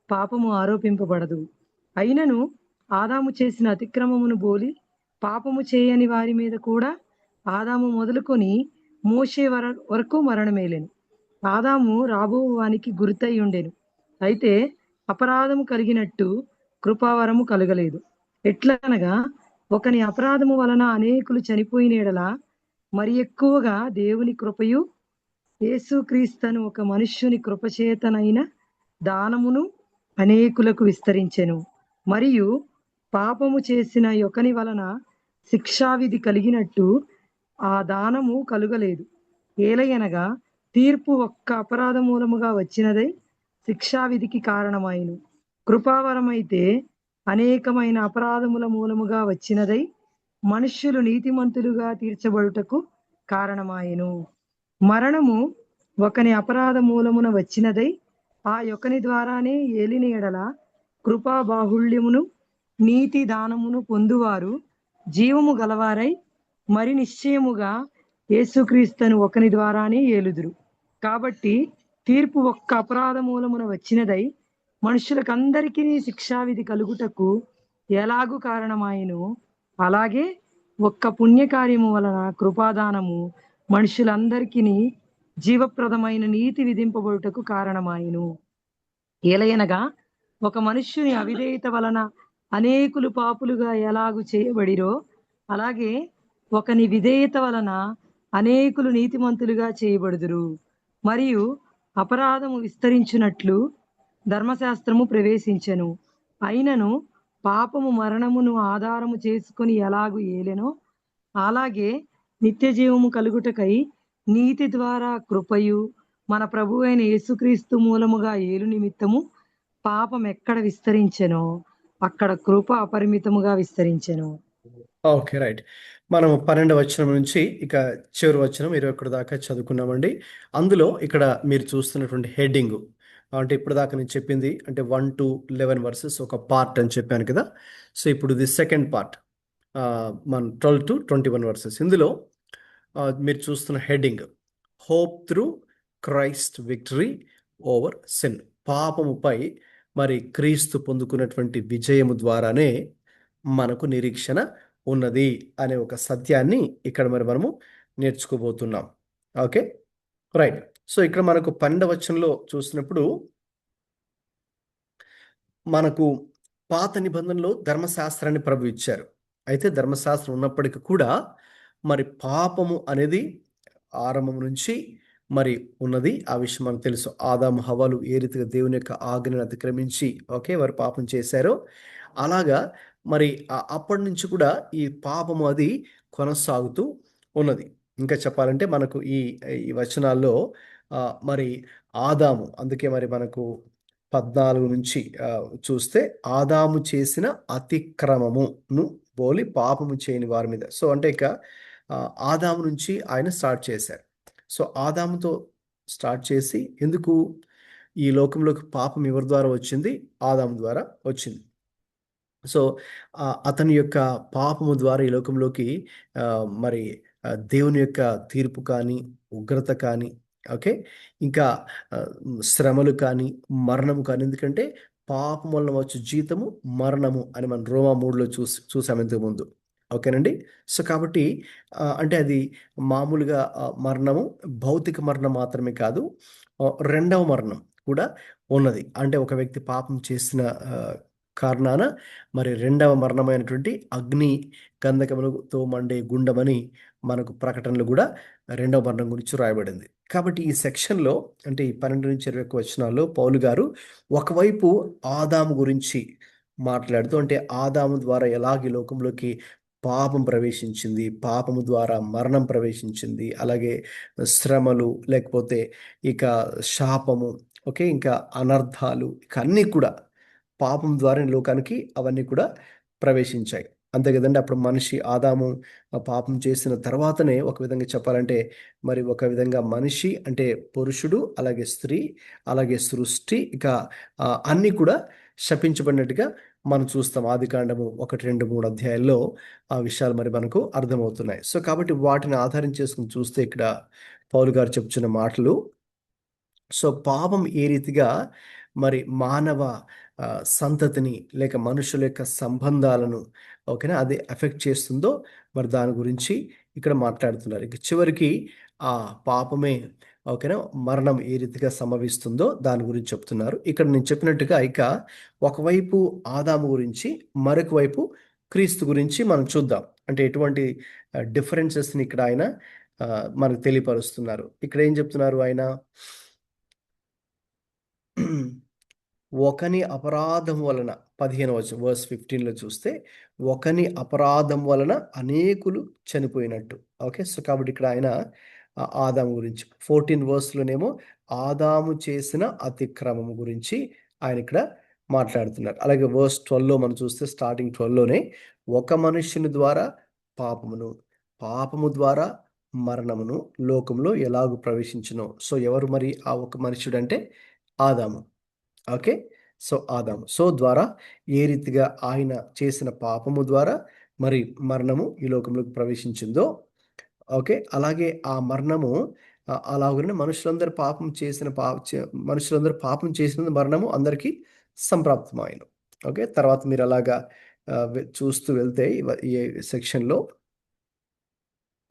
పాపము ఆరోపింపబడదు. అయినను ఆదాము చేసిన అతిక్రమమును బోలి పాపము చేయని వారి మీద కూడా ఆదాము మొదలుకొని మోషే వరకు మరణమేలెను. ఆదాము రాబో వానికి గుర్తై ఉండెను. అయితే అపరాధము కలిగినట్టు కృపావరము కలగలేదు. ఎట్లనగా ఒకని అపరాధము వలన అనేకులు చనిపోయిన ఎడల మరి ఎక్కువగా దేవుని కృపయు యేసుక్రీస్తను ఒక మనుష్యుని కృపచేతనైన దానమును అనేకులకు విస్తరించెను. మరియు పాపము చేసిన ఒకని వలన శిక్షావిధి కలిగినట్టు ఆ దానము కలుగలేదు. ఏలయనగా తీర్పు ఒక్క అపరాధ మూలముగా వచ్చినదై శిక్షావిధికి కారణమాయెను. కృపావరమైతే అనేకమైన అపరాధముల మూలముగా వచ్చినదై మనుష్యులు నీతిమంతులుగా తీర్చబడుటకు కారణమాయెను. మరణము ఒకని అపరాధ మూలమున వచ్చినదై ఆ యొకని ద్వారానే ఏలిన ఎడల కృపా బాహుళ్యమును నీతి దానమును పొందువారు జీవము గలవారై మరి నిశ్చయముగా యేసుక్రీస్తును ఒకని ద్వారానే ఏలుదురు. కాబట్టి తీర్పు ఒక్క అపరాధ మూలమున వచ్చినదై మనుషులకందరికీ శిక్షావిధి కలుగుటకు ఎలాగు కారణమాయెను, అలాగే ఒక్క పుణ్యకార్యము వలన కృపాదానము మనుషులందరికీ జీవప్రదమైన నీతి విధింపబడుటకు కారణమాయెను. ఏలయనగా ఒక మనుష్యుని అవిధేయత వలన అనేకులు పాపులుగా ఎలాగు చేయబడిరో అలాగే ఒకని విధేయత వలన అనేకులు నీతిమంతులుగా చేయబడుదురు. మరియు అపరాధము విస్తరించున్నట్లు ధర్మశాస్త్రము ప్రవేశించెను. అయినను పాపము మరణమును ఆధారము చేసుకుని ఎలాగు ఏలెనో అలాగే నిత్య జీవము కలుగుటకై నీతి ద్వారా కృపయు మన ప్రభు అయిన యేసుక్రీస్తు మూలముగా ఏలు నిమిత్తము పాపం ఎక్కడ విస్తరించెనో అక్కడ కృప అపరిమితముగా విస్తరించెను. Okay, right. మనం 12వ వచనం నుంచి ఇక చివరి వచనం 21 దాకా చదువుకున్నామండి. అందులో ఇక్కడ మీరు చూస్తున్నటువంటి హెడ్డింగ్, అంటే ఇప్పుడు దాకా నేను చెప్పింది అంటే 1 to 11 వర్సెస్ ఒక పార్ట్ అని చెప్పాను కదా. సో ఇప్పుడు ఇది సెకండ్ పార్ట్, మన 12 to 21 వర్సెస్. ఇందులో మీరు చూస్తున్న heading hope through Christ victory over sin. పాపముపై మరి క్రీస్తు పొందుకున్నటువంటి విజయము ద్వారానే మనకు నిరీక్షణ ఉన్నది అనే ఒక సత్యాన్ని ఇక్కడ మరి మనము నేర్చుకోబోతున్నాం. Okay, right. సో ఇక్కడ మనకు 12వ వచనంలో చూసినప్పుడు మనకు పాత నిబంధనలో ధర్మశాస్త్రాన్ని ప్రభు ఇచ్చారు. అయితే ధర్మశాస్త్రం ఉన్నప్పటికీ కూడా మరి పాపము అనేది ఆరంభం నుంచి మరి ఉన్నది. ఆ విషయం మనకు తెలుసు. ఆదాము హవ్వలు ఏ రీతిగా దేవుని యొక్క ఆజ్ఞను అతిక్రమించి వారు పాపం చేశారో అలాగా మరి అప్పటి నుంచి కూడా ఈ పాపము అది కొనసాగుతూ ఉన్నది. ఇంకా చెప్పాలంటే మనకు ఈ ఈ వచనాల్లో మరి ఆదాము, అందుకే మరి మనకు 14 నుంచి చూస్తే ఆదాము చేసిన అతిక్రమమును పోలి పాపము చేయని వారి మీద. సో అంటే ఇక ఆదాము నుంచి ఆయన స్టార్ట్ చేశారు. సో ఆదాముతో స్టార్ట్ చేసి ఎందుకు ఈ లోకంలోకి పాపం ఎవరి ద్వారా వచ్చింది? ఆదాము ద్వారా వచ్చింది. సో అతని యొక్క పాపము ద్వారా ఈ లోకంలోకి మరి దేవుని యొక్క తీర్పు కానీ, ఉగ్రత కానీ, ఓకే, ఇంకా శ్రమలు కానీ, మరణము కానీ. ఎందుకంటే పాపం వలన వచ్చు జీతము మరణము అని మనం రోమా 3లో చూసాం ఇంతకుముందు. ఓకేనండి. సో కాబట్టి అంటే అది మామూలుగా మరణము, భౌతిక మరణం మాత్రమే కాదు, రెండవ మరణం కూడా ఉన్నది. అంటే ఒక వ్యక్తి పాపం చేసిన కారణాన మరి రెండవ మరణమైనటువంటి అగ్ని గంధకములతో మండే గుండమని మనకు ప్రకటనలు కూడా రెండవ మరణం గురించి రాయబడింది. కాబట్టి ఈ సెక్షన్లో అంటే ఈ 12 నుంచి 21 వచనాల్లో పౌలు గారు ఒకవైపు ఆదాము గురించి మాట్లాడుతూ, అంటే ఆదాము ద్వారా ఎలాగ లోకంలోకి పాపం ప్రవేశించింది, పాపము ద్వారా మరణం ప్రవేశించింది, అలాగే శ్రమలు, లేకపోతే ఇక శాపము, ఓకే, ఇంకా అనర్థాలు, ఇక అన్నీ కూడా పాపం ద్వారా లోకానికి అవన్నీ కూడా ప్రవేశించాయి. అంతే కదండి. అప్పుడు మనిషి ఆదాము పాపం చేసిన తర్వాతనే ఒక విధంగా చెప్పాలంటే మరి ఒక విధంగా మనిషి అంటే పురుషుడు, అలాగే స్త్రీ, అలాగే సృష్టి, ఇక అన్నీ కూడా శపించబడినట్టుగా మనం చూస్తాం. ఆదికాండము 1, 2, 3 అధ్యాయాల్లో ఆ విషయాలు మరి మనకు అర్థమవుతున్నాయి. సో కాబట్టి వాటిని ఆధారం చేసుకుని చూస్తే ఇక్కడ పౌలు గారు చెప్తున్న మాటలు, సో పాపం ఏ రీతిగా మరి మానవ సంతతిని లేక మనుషుల యొక్క సంబంధాలను, ఓకేనా, అది ఎఫెక్ట్ చేస్తుందో మరి దాని గురించి ఇక్కడ మాట్లాడుతున్నారు. ఇక చివరికి ఆ పాపమే, ఓకేనా, మరణం ఏ రీతిగా సంభవిస్తుందో దాని గురించి చెప్తున్నారు. ఇక్కడ నేను చెప్పినట్టుగా ఇక ఒకవైపు ఆదాము గురించి, మరొక వైపు క్రీస్తు గురించి మనం చూద్దాం. అంటే ఎటువంటి డిఫరెన్సెస్ని ఇక్కడ ఆయన మనకు తెలియపరుస్తున్నారు. ఇక్కడ ఏం చెప్తున్నారు ఆయన? ఒకని అపరాధం వలన 15వ వచనం వర్స్ 15లో చూస్తే ఒకని అపరాధం వలన అనేకులు చనిపోయినట్టు. ఓకే, సో కాబట్టి ఇక్కడ ఆయన ఆదాము గురించి 14 వర్స్లోనేమో ఆదాము చేసిన అతిక్రమము గురించి ఆయన ఇక్కడ మాట్లాడుతున్నారు. అలాగే వర్స్ 12లో మనం చూస్తే స్టార్టింగ్ 12లోనే ఒక మనుష్యుని ద్వారా పాపమును, పాపము ద్వారా మరణమును లోకంలో ఎలాగూ ప్రవేశించునో. సో ఎవరు మరి ఆ ఒక మనుష్యుడు అంటే? ఆదాము. ఓకే, సో ఆదాము సో ద్వారా ఏ రీతిగా ఆయన చేసిన పాపము ద్వారా మరి మరణము ఈ లోకంలోకి ప్రవేశించిందో, ఓకే, అలాగే ఆ మరణము అలాగనే మనుషులందరూ పాపం చేసిన మరణము అందరికీ సంప్రాప్తమైన. ఓకే, తర్వాత మీరు అలాగా చూస్తూ వెళ్తే ఈ సెక్షన్లో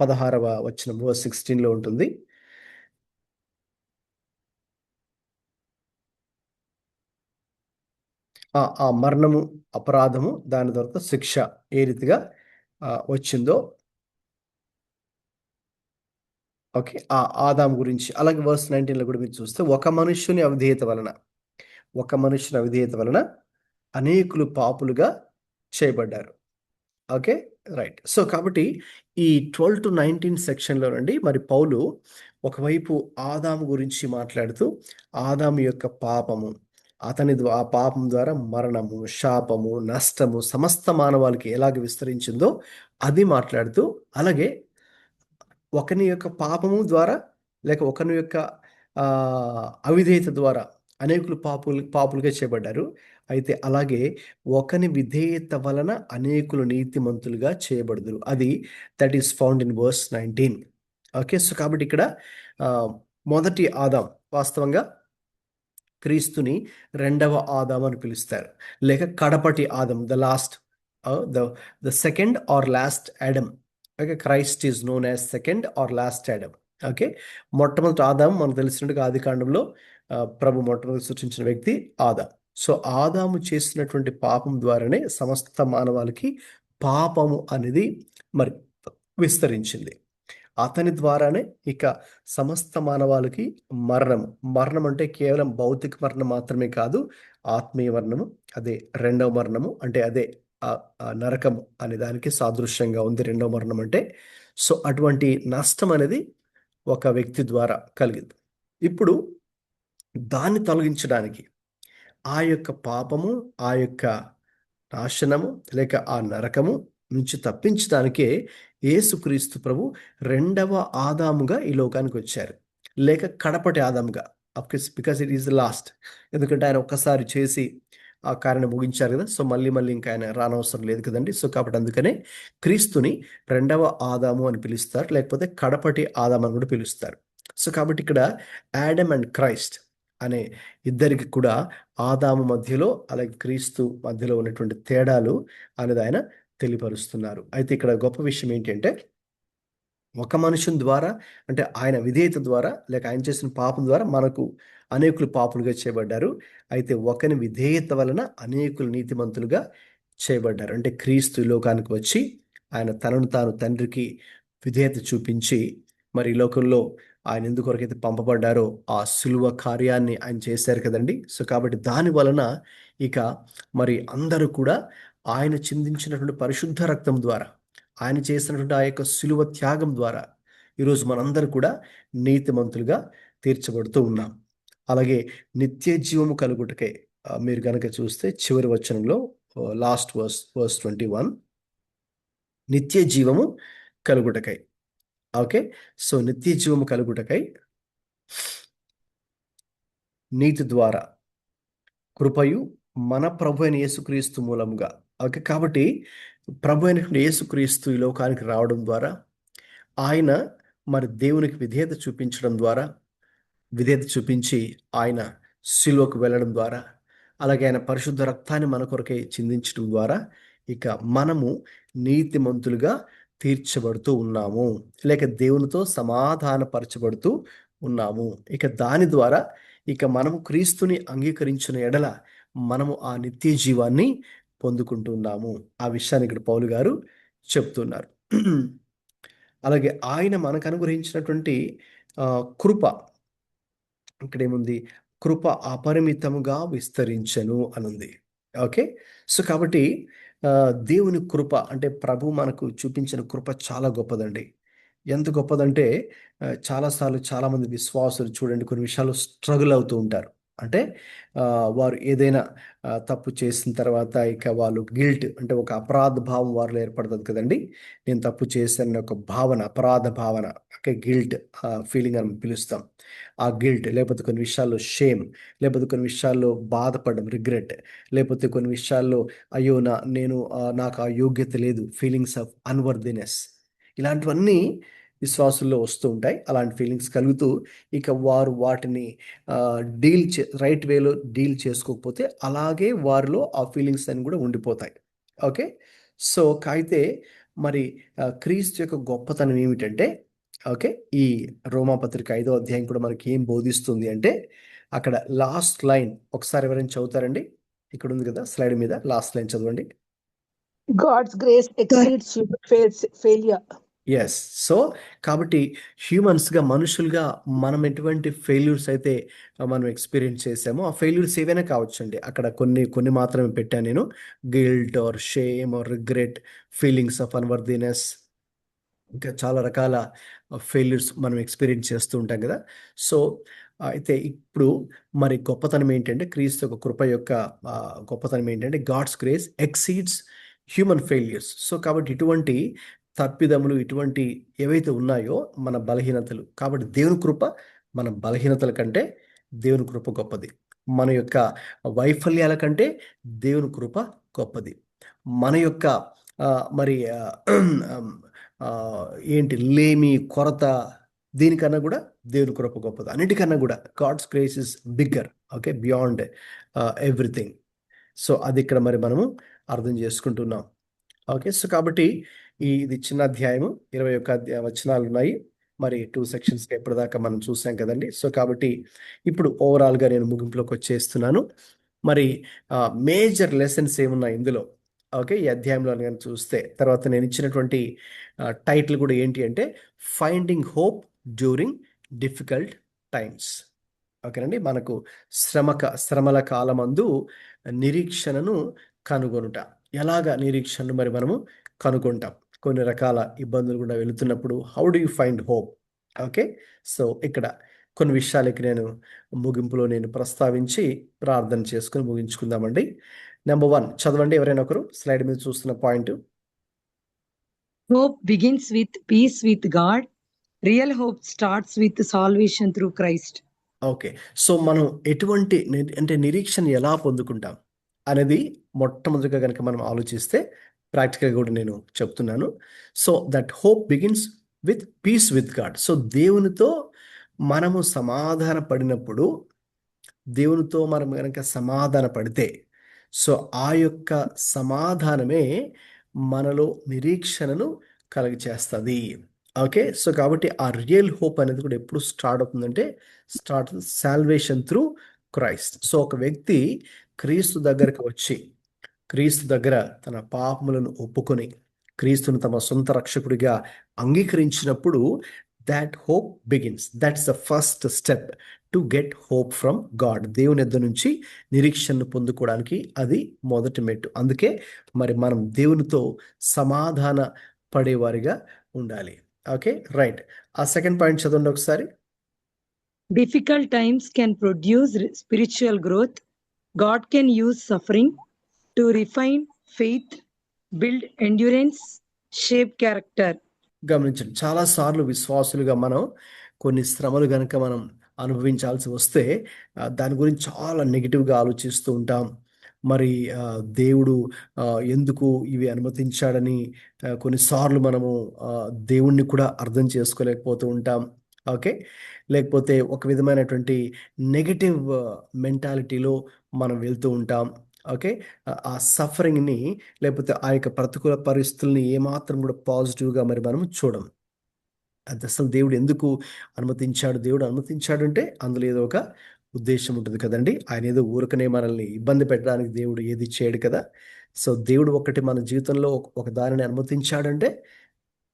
16వ వచనం వర్స్ 16లో ఉంటుంది. ఆ మరణము, అపరాధము, దాని తర్వాత శిక్ష ఏ రీతిగా వచ్చిందో, ఓకే, ఆ ఆదాము గురించి. అలాగే వర్స్ 19లో కూడా మీరు చూస్తే ఒక మనుష్యుని అవిధేయత వలన అనేకులు పాపులుగా చేయబడ్డారు. Okay, right. సో కాబట్టి ఈ 12 to 19 సెక్షన్లో నుండి మరి పౌలు ఒకవైపు ఆదాము గురించి మాట్లాడుతూ ఆదాము యొక్క పాపము, ఆ పాపం ద్వారా మరణము, శాపము, నష్టము సమస్త మానవాళికి ఎలాగ విస్తరించిందో అది మాట్లాడుతూ, అలాగే ఒకని యొక్క పాపము ద్వారా లేక ఒకని యొక్క అవిధేయత ద్వారా అనేకులు పాపులుగా చేయబడ్డారు. అయితే అలాగే ఒకని విధేయత వలన అనేకులు నీతిమంతులుగా చేయబడుదురు. అది that is found in verse 19. Okay, so కాబట్టి ఇక్కడ మొదటి ఆదాం వాస్తవంగా క్రీస్తుని రెండవ ఆదాం అని పిలుస్తారు, లేక కడపటి ఆదం, the second or last Adam. Okay, Christ is known as second or last Adam. Okay, మొట్టమొదటి ఆదాము మనకు తెలిసినట్టుగా ఆది కాండంలో ప్రభు మొట్టమొదటి సృష్టించిన వ్యక్తి ఆదాము. సో ఆదాము చేసినటువంటి పాపం ద్వారానే సమస్త మానవాళికి పాపము అనేది మరి విస్తరించింది. అతని ద్వారానే ఇక సమస్త మానవాళికి మరణము. మరణం అంటే కేవలం భౌతిక మరణం మాత్రమే కాదు, ఆత్మీయ మరణము, అదే రెండవ మరణము, అంటే అదే నరకము అనే దానికి సాదృశ్యంగా ఉంది రెండవ మరణం అంటే. సో అటువంటి నష్టం అనేది ఒక వ్యక్తి ద్వారా కలిగింది. ఇప్పుడు దాన్ని తొలగించడానికి, ఆ యొక్క పాపము, ఆ యొక్క నాశనము లేక ఆ నరకము నుంచి తప్పించడానికే యేసుక్రీస్తు ప్రభు రెండవ ఆదాముగా ఈ లోకానికి వచ్చారు, లేక కడపటి ఆదాముగా. Because it is the last. ఎందుకంటే ఆయన ఒక్కసారి చేసి ఆ కార్యాన్ని ముగించారు కదా, సో మళ్ళీ ఇంకా ఆయన రానవసరం లేదు కదండి. సో కాబట్టి అందుకనే క్రీస్తుని రెండవ ఆదాము అని పిలుస్తారు, లేకపోతే కడపటి ఆదాము అని కూడా పిలుస్తారు. సో కాబట్టి ఇక్కడ యాడమ్ అండ్ క్రైస్ట్ అనే ఇద్దరికి కూడా ఆదాము మధ్యలో అలాగే క్రీస్తు మధ్యలో ఉన్నటువంటి తేడాలు అనేది ఆయన తెలియపరుస్తున్నారు. అయితే ఇక్కడ గొప్ప విషయం ఏంటంటే, ఒక మనుషుని ద్వారా, అంటే ఆయన విధేయత ద్వారా లేక ఆయన చేసిన పాపం ద్వారా మనకు అనేకులు పాపులుగా చేయబడ్డారు. అయితే ఒకని విధేయత వలన అనేకులు నీతిమంతులుగా చేయబడ్డారు. అంటే క్రీస్తు ఈ లోకానికి వచ్చి ఆయన తనను తాను తండ్రికి విధేయత చూపించి మరి ఈ లోకంలో ఆయన ఎందుకొరకైతే పంపబడ్డారో ఆ సిలువ కార్యాన్ని ఆయన చేశారు కదండి. సో కాబట్టి దాని వలన ఇక మరి అందరూ కూడా ఆయన చిందించినటువంటి పరిశుద్ధ రక్తం ద్వారా, ఆయన చేసినటువంటి ఆ యొక్క సిలువ త్యాగం ద్వారా ఈరోజు మనందరూ కూడా నీతిమంతులుగా తీర్చబడుతూ ఉన్నాం. అలాగే నిత్య జీవము కలుగుటకై మీరు కనుక చూస్తే చివరి వచనంలో లాస్ట్ వర్స్ 21, నిత్య జీవము కలుగుటకై. ఓకే, సో నిత్య జీవము కలుగుటకై నీతి ద్వారా కృపయు మన ప్రభు అయిన యేసుక్రీస్తు మూలముగా. ఓకే, కాబట్టి ప్రభు అయినటువంటి యేసుక్రీస్తు ఈ లోకానికి రావడం ద్వారా, ఆయన మరి దేవునికి విధేయత చూపించడం ద్వారా, విధేయత చూపించి ఆయన సిలువకు వెళ్ళడం ద్వారా, అలాగే ఆయన పరిశుద్ధ రక్తాన్ని మన కొరకై చిందించడం ద్వారా ఇక మనము నీతిమంతులుగా తీర్చబడుతూ ఉన్నాము, లేక దేవునితో సమాధానపరచబడుతూ ఉన్నాము. ఇక దాని ద్వారా ఇక మనము క్రీస్తుని అంగీకరించిన ఎడల మనము ఆ నిత్య జీవాన్ని పొందుకుంటున్నాము. ఆ విషయాన్ని ఇక్కడ పౌలు గారు చెప్తున్నారు. అలాగే ఆయన మనకు అనుగ్రహించినటువంటి కృప, ఇక్కడేముంది, కృప అపరిమితముగా విస్తరించను అనుంది. ఓకే, సో కాబట్టి దేవుని కృప అంటే ప్రభు మనకు చూపించిన కృప చాలా గొప్పదండి. ఎంత గొప్పదంటే చాలాసార్లు చాలామంది విశ్వాసులు చూడండి కొన్ని విషయాలు స్ట్రగుల్ అవుతూ ఉంటారు. అంటే వారు ఏదైనా తప్పు చేసిన తర్వాత ఇక వాళ్ళు గిల్ట్, అంటే ఒక అపరాధ భావం వారిలో ఏర్పడుతుంది కదండి. నేను తప్పు చేశానని ఒక భావన, అపరాధ భావన, ఓకే, గిల్ట్ ఫీలింగ్ అని పిలుస్తాం. ఆ గిల్ట్, లేకపోతే కొన్ని విషయాల్లో షేమ్, లేకపోతే కొన్ని విషయాల్లో బాధపడడం, రిగ్రెట్, లేకపోతే కొన్ని విషయాల్లో అయ్యో నాకు ఆ యోగ్యత లేదు, ఫీలింగ్స్ ఆఫ్ అన్వర్దినెస్, ఇలాంటివన్నీ విశ్వాసుల్లో వస్తూ ఉంటాయి. అలాంటి ఫీలింగ్స్ కలుగుతూ ఇక వారు వాటిని రైట్ వేలో డీల్ చేసుకోకపోతే అలాగే వారిలో ఆ ఫీలింగ్స్ అని కూడా ఉండిపోతాయి. ఓకే, సో అయితే మరి క్రీస్తు యొక్క గొప్పతనం ఏమిటంటే, ఓకే, ఈ రోమాపత్రిక 5వ అధ్యాయం కూడా మనకి ఏం బోధిస్తుంది అంటే, అక్కడ లాస్ట్ లైన్ ఒకసారి ఎవరైనా చదువుతారండి? ఇక్కడ ఉంది కదా స్లైడ్ మీద, లాస్ట్ లైన్ చదవండి. God's grace exceeds human failure. Yes, so కాబట్టి హ్యూమన్స్గా, మనుషులుగా మనం ఎటువంటి ఫెయిల్యూర్స్ అయితే మనం ఎక్స్పీరియన్స్ చేసామో ఆ ఫెయిల్యూర్స్ ఏవైనా కావచ్చండి. అక్కడ కొన్ని మాత్రమే పెట్టాను నేను. Guilt or shame or regret, feelings of unworthiness, ఇంకా చాలా రకాల ఫెయిల్యూర్స్ మనం ఎక్స్పీరియన్స్ చేస్తూ ఉంటాం కదా. సో అయితే ఇప్పుడు మరి గొప్పతనం ఏంటంటే, క్రీస్తు యొక్క కృప యొక్క గొప్పతనం ఏంటంటే, God's grace exceeds human failures. So కాబట్టి ఇటువంటి తప్పిదములు, ఇటువంటి ఏవైతే ఉన్నాయో మన బలహీనతలు, కాబట్టి దేవుని కృప మన బలహీనతల కంటే దేవుని కృప గొప్పది. మన యొక్క వైఫల్యాల కంటే దేవుని కృప గొప్పది. మన యొక్క మరి లేమి, కొరత, దీనికన్నా కూడా దేవుని కృప గొప్పది. అన్నిటికన్నా కూడా God's grace is bigger, okay, beyond everything. So అది ఇక్కడ మరి మనము అర్థం చేసుకుంటున్నాం. ఓకే, సో కాబట్టి ఇది చిన్న అధ్యాయము, 21 వచనాలు ఉన్నాయి. మరి 2 సెక్షన్స్గా ఇప్పటిదాకా మనం చూసాం కదండి. సో కాబట్టి ఇప్పుడు ఓవరాల్గా నేను ముగింపులోకి వచ్చేస్తున్నాను. మరి మేజర్ లెసన్స్ ఏమున్నాయి ఇందులో, ఓకే, ఈ అధ్యాయంలో నేను చూస్తే తర్వాత నేను ఇచ్చినటువంటి టైటిల్ కూడా ఏంటి అంటే finding hope during difficult times. ఓకేనండి, మనకు శ్రమల కాలమందు నిరీక్షణను కనుగొనుట. ఎలాగా నిరీక్షణను మరి మనము కనుగొంటాం? కొన్ని రకాల ఇబ్బందులు కూడా వెళుతున్నప్పుడు how do you find hope? Okay, so ఇక్కడ కొన్ని విషయాలకి నేను ముగింపులో నేను ప్రస్తావించి ప్రార్థన చేసుకుని ముగించుకుందామండి. నెంబర్ 1 చదవండి ఎవరైనా ఒకరు, స్లైడ్ మీద చూస్తున్న point. Hope begins with peace with God. Real hope starts with salvation through Christ. Okay, so మనం ఎటువంటి అంటే నిరీక్షణ ఎలా పొందుకుంటాం అనేది మొట్టమొదటిగా కనుక మనం ఆలోచిస్తే ప్రాక్టికల్గా కూడా నేను చెప్తున్నాను. So that hope begins with peace with God. So దేవునితో మనము సమాధాన పడినప్పుడు, దేవునితో మనం కనుక సమాధాన పడితే, సో ఆ యొక్క సమాధానమే మనలో నిరీక్షణను కలుగచేస్తుంది. ఓకే, సో కాబట్టి ఆ రియల్ హోప్ అనేది కూడా ఎప్పుడు స్టార్ట్ అవుతుందంటే start salvation through Christ. So ఒక వ్యక్తి క్రీస్తు దగ్గరకు వచ్చి, క్రీస్తు దగ్గర తన పాపములను ఒప్పుకొని క్రీస్తును తమ సొంత రక్షకుడిగా అంగీకరించినప్పుడు that hope begins. That's the first step to get hope from God. దేవుని యొద్ద నుంచి నిరీక్షణను పొందుకోవడానికి అది మొదటి మెట్టు. అందుకే మరి మనం దేవునితో సమాధాన పడేవారిగా ఉండాలి. Okay, right. ఆ సెకండ్ పాయింట్ చదవండి ఒకసారి. Difficult times can produce spiritual growth. God can use suffering to refine faith, build endurance, shape character. గమనించండి, చాలాసార్లు విశ్వాసులుగా మనం కొన్ని శ్రమలు కనుక మనం అనుభవించాల్సి వస్తే దాని గురించి చాలా నెగిటివ్గా ఆలోచిస్తూ ఉంటాం. మరి దేవుడు ఎందుకు ఇవి అనుమతించాడని కొన్నిసార్లు మనము దేవుణ్ణి కూడా అర్థం చేసుకోలేకపోతూ ఉంటాం. ఓకే, లేకపోతే ఒక విధమైనటువంటి నెగటివ్ మెంటాలిటీలో మనం వెళ్తూ ఉంటాం. ఓకే, ఆ సఫరింగ్ని లేకపోతే ఆ యొక్క ప్రతికూల పరిస్థితుల్ని ఏమాత్రం కూడా పాజిటివ్గా మరి మనం చూడం. అది అసలు దేవుడు ఎందుకు అనుమతించాడు? దేవుడు అనుమతించాడు అంటే అందులో ఏదో ఒక ఉద్దేశం ఉంటుంది కదండి. ఆయన ఏదో ఊరకనే మనల్ని ఇబ్బంది పెట్టడానికి దేవుడు ఏది చేయడు కదా. సో దేవుడు ఒకటి మన జీవితంలో ఒక దానిని అనుమతించాడంటే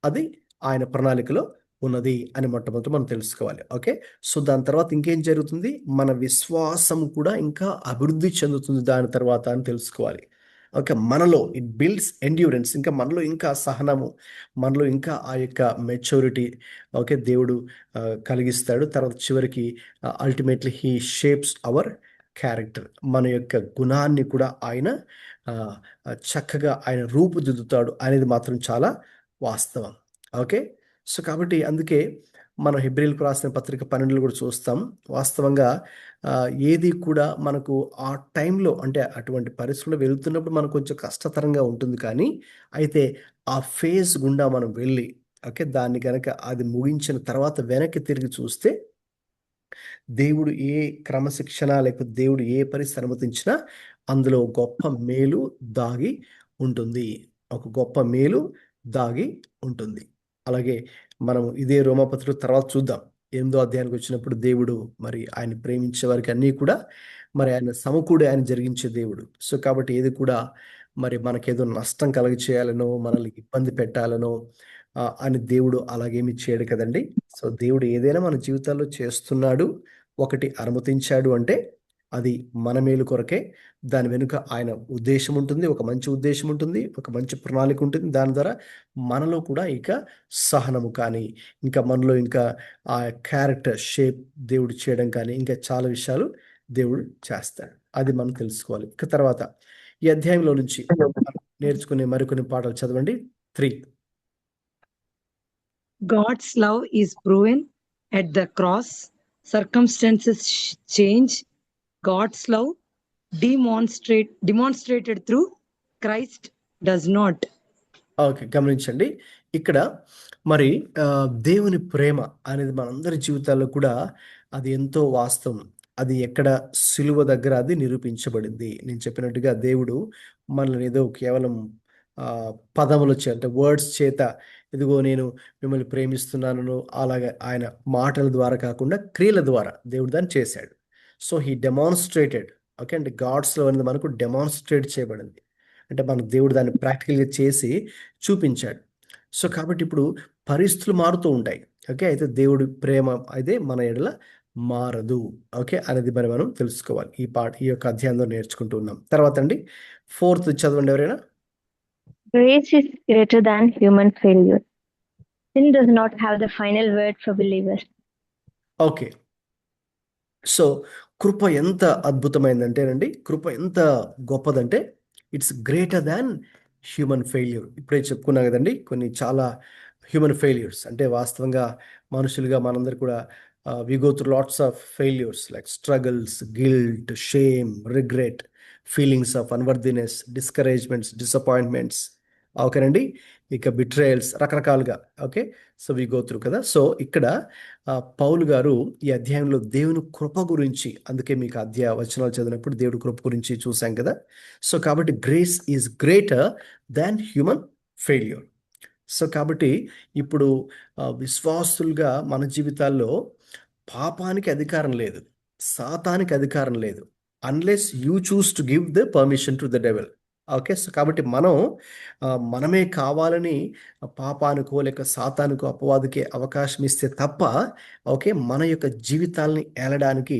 అది ఆయన ప్రణాళికలో ఉన్నది అని మొట్టమొదటి మనం తెలుసుకోవాలి. ఓకే, సో దాని తర్వాత ఇంకేం జరుగుతుంది? మన విశ్వాసం కూడా ఇంకా అభివృద్ధి చెందుతుంది దాని తర్వాత అని తెలుసుకోవాలి. ఓకే, మనలో ఇట్ బిల్డ్స్ ఎండ్యూరెన్స్, ఇంకా మనలో ఇంకా సహనము, మనలో ఇంకా ఆ యొక్క మెచ్యూరిటీ ఓకే దేవుడు కలిగిస్తాడు. తర్వాత చివరికి ultimately he shapes our character. మన యొక్క గుణాన్ని కూడా ఆయన చక్కగా ఆయన రూపుదిద్దుతాడు అనేది మాత్రం చాలా వాస్తవం. ఓకే, సో కాబట్టి అందుకే మనం హెబ్రీయులకు రాసిన పత్రిక 12లో కూడా చూస్తాం. వాస్తవంగా ఏది కూడా మనకు ఆ టైంలో అంటే అటువంటి పరిస్థితుల్లో వెళ్తున్నప్పుడు మనకు కొంచెం కష్టతరంగా ఉంటుంది. కానీ అయితే ఆ ఫేజ్ గుండా మనం వెళ్ళి ఓకే దాన్ని కనుక అది ముగించిన తర్వాత వెనక్కి తిరిగి చూస్తే దేవుడు ఏ క్రమశిక్షణ లేకపోతే దేవుడు ఏ పరిస్థితి అనుమతించినా అందులో గొప్ప మేలు దాగి ఉంటుంది. ఒక గొప్ప మేలు దాగి ఉంటుంది. అలాగే మనం ఇదే రోమాపత్రిక తర్వాత చూద్దాం. 8వ అధ్యాయానికి వచ్చినప్పుడు దేవుడు మరి ఆయన ప్రేమించే వారికి అన్నీ కూడా మరి ఆయన సమకూడి ఆయన జరిగించే దేవుడు. సో కాబట్టి ఏది కూడా మరి మనకేదో నష్టం కలగ చేయాలనో మనల్ని ఇబ్బంది పెట్టాలనో అని దేవుడు అలాగేమి చేయడు కదండి. సో దేవుడు ఏదైనా మన జీవితాల్లో చేస్తున్నాడు, ఒకటి అనుమతించాడు అంటే అది మన మేలు కొరకే. దాని వెనుక ఆయన ఉద్దేశం ఉంటుంది, ఒక మంచి ఉద్దేశం ఉంటుంది, ఒక మంచి ప్రణాళిక ఉంటుంది. దాని ద్వారా మనలో కూడా ఇక సహనము కానీ ఇంకా మనలో ఇంకా ఆ క్యారెక్టర్ షేప్ దేవుడు చేయడం కానీ ఇంకా చాలా విషయాలు దేవుడు చేస్తాడు. అది మనం తెలుసుకోవాలి. ఇక తర్వాత ఈ అధ్యాయంలో నుంచి నేర్చుకునే మరికొన్ని పాటలు చదవండి. 3 God's love is proven at the cross. Circumstances change. God's love demonstrated through Christ does not. Okay, గమనించండి ఇక్కడ మరి దేవుని ప్రేమ అనేది మనందరి జీవితాల్లో కూడా అది ఎంతో వాస్తవం. అది ఎక్కడ సిలువ దగ్గర అది నిరూపించబడింది. నేను చెప్పినట్టుగా దేవుడు మనల్ని ఏదో కేవలం పదముల చేత వర్డ్స్ చేత ఇదిగో నేను మిమ్మల్ని ప్రేమిస్తున్నాను అలాగే ఆయన మాటల ద్వారా కాకుండా క్రియల ద్వారా దేవుడు దాన్ని చేశాడు. So he demonstrated. ఓకే అంటే గాడ్స్లో అనేది మనకు డెమాన్స్ట్రేట్ చేయబడింది, అంటే మనకు దేవుడు దాన్ని ప్రాక్టికల్గా చేసి చూపించాడు. సో కాబట్టి ఇప్పుడు పరిస్థితులు మారుతూ ఉంటాయి. ఓకే అయితే దేవుడి ప్రేమ అయితే మన ఎడల మారదు. ఓకే అనేది మరి మనం తెలుసుకోవాలి. ఈ యొక్క అధ్యాయంలో నేర్చుకుంటూ ఉన్నాం. తర్వాత అండి 4th చదవండి ఎవరైనా. Grace is greater than human failure. Sin does not have the final word for believers. Okay so కృప ఎంత అద్భుతమైందంటేనండి, కృప ఎంత గొప్పదంటే it's greater than human failure. ఇప్పుడే చెప్పుకున్నాం కదండి కొన్ని చాలా హ్యూమన్ ఫెయిల్యూర్స్, అంటే వాస్తవంగా మనుషులుగా మనందరూ కూడా we go through lots of failures like struggles, guilt, shame, regret, feelings of unworthiness, discouragements, disappointments, ఓకేనండి, ఇక బిట్రేయల్స్, రకరకాలుగా. Okay so we go through కదా. సో ఇక్కడ పౌలు గారు ఈ అధ్యాయంలో దేవుని కృప గురించి, అందుకే మీకు వచనాలు చదివినప్పుడు దేవుడి కృప గురించి చూసాం కదా. సో కాబట్టి grace is greater than human failure. So కాబట్టి ఇప్పుడు విశ్వాసులుగా మన జీవితాల్లో పాపానికి అధికారం లేదు, సాతానికి అధికారం లేదు, unless you choose to give the permission to the devil. Okay so కాబట్టి మనమే కావాలని పాపానికో లేక సాతానికో అపవాదికి అవకాశం ఇస్తే తప్ప ఓకే మన యొక్క జీవితాలని ఏలడానికి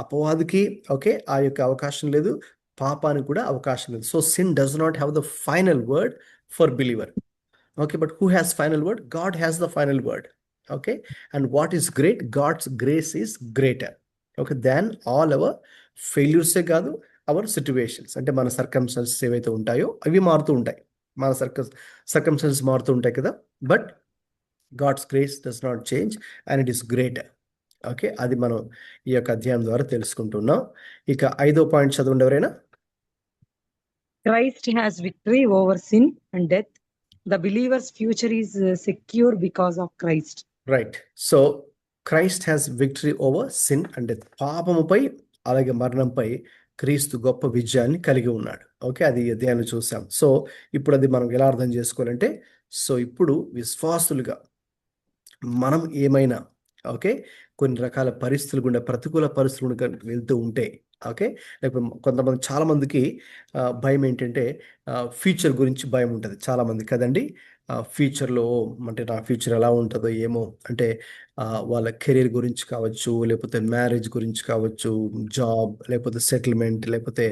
అపవాదికి ఓకే ఆ యొక్క అవకాశం లేదు, పాపానికి కూడా అవకాశం లేదు. So sin does not have the final word for believer. Okay, but who has final word? God has the final word. Okay, and what is great? God's grace is greater, okay, than all our failures కాదు, our situations. అంటే మన circumstances ఏవైతే ఉంటాయో అవి మారుతూ ఉంటాయి, మన circumstances మారుతూ ఉంటాయి కదా, but God's grace does not change and it is greater. Okay అది మనం ఈ యొక్క అధ్యాయం ద్వారా తెలుసుకుంటున్నాం. ఇక 5వ పాయింట్ చదవండి ఎవరైనా. Christ has victory over sin and death. The believer's future is secure because of Christ. Right. So Christ has victory over sin and death. పాపముపై అలాగే మరణంపై క్రీస్తు గొప్ప విజయాన్ని కలిగి ఉన్నాడు. ఓకే అది అధ్యాయాన్ని చూసాం. సో ఇప్పుడు అది మనం ఎలా అర్థం చేసుకోవాలంటే, సో ఇప్పుడు విశ్వాసులుగా మనం ఏమైనా ఓకే కొన్ని రకాల పరిస్థితులు గుండా, ప్రతికూల పరిస్థితులు గుండా వెళ్తూ ఉంటే ఓకే లేకపోతే చాలామందికి భయం ఏంటంటే ఫ్యూచర్ గురించి భయం ఉంటుంది చాలామంది కదండి. ఫ్యూచర్లో అంటే నా ఫ్యూచర్ ఎలా ఉంటుందో ఏమో, అంటే వాళ్ళ కెరీర్ గురించి కావచ్చు, లేకపోతే మ్యారేజ్ గురించి కావచ్చు, జాబ్, లేకపోతే సెటిల్మెంట్, లేకపోతే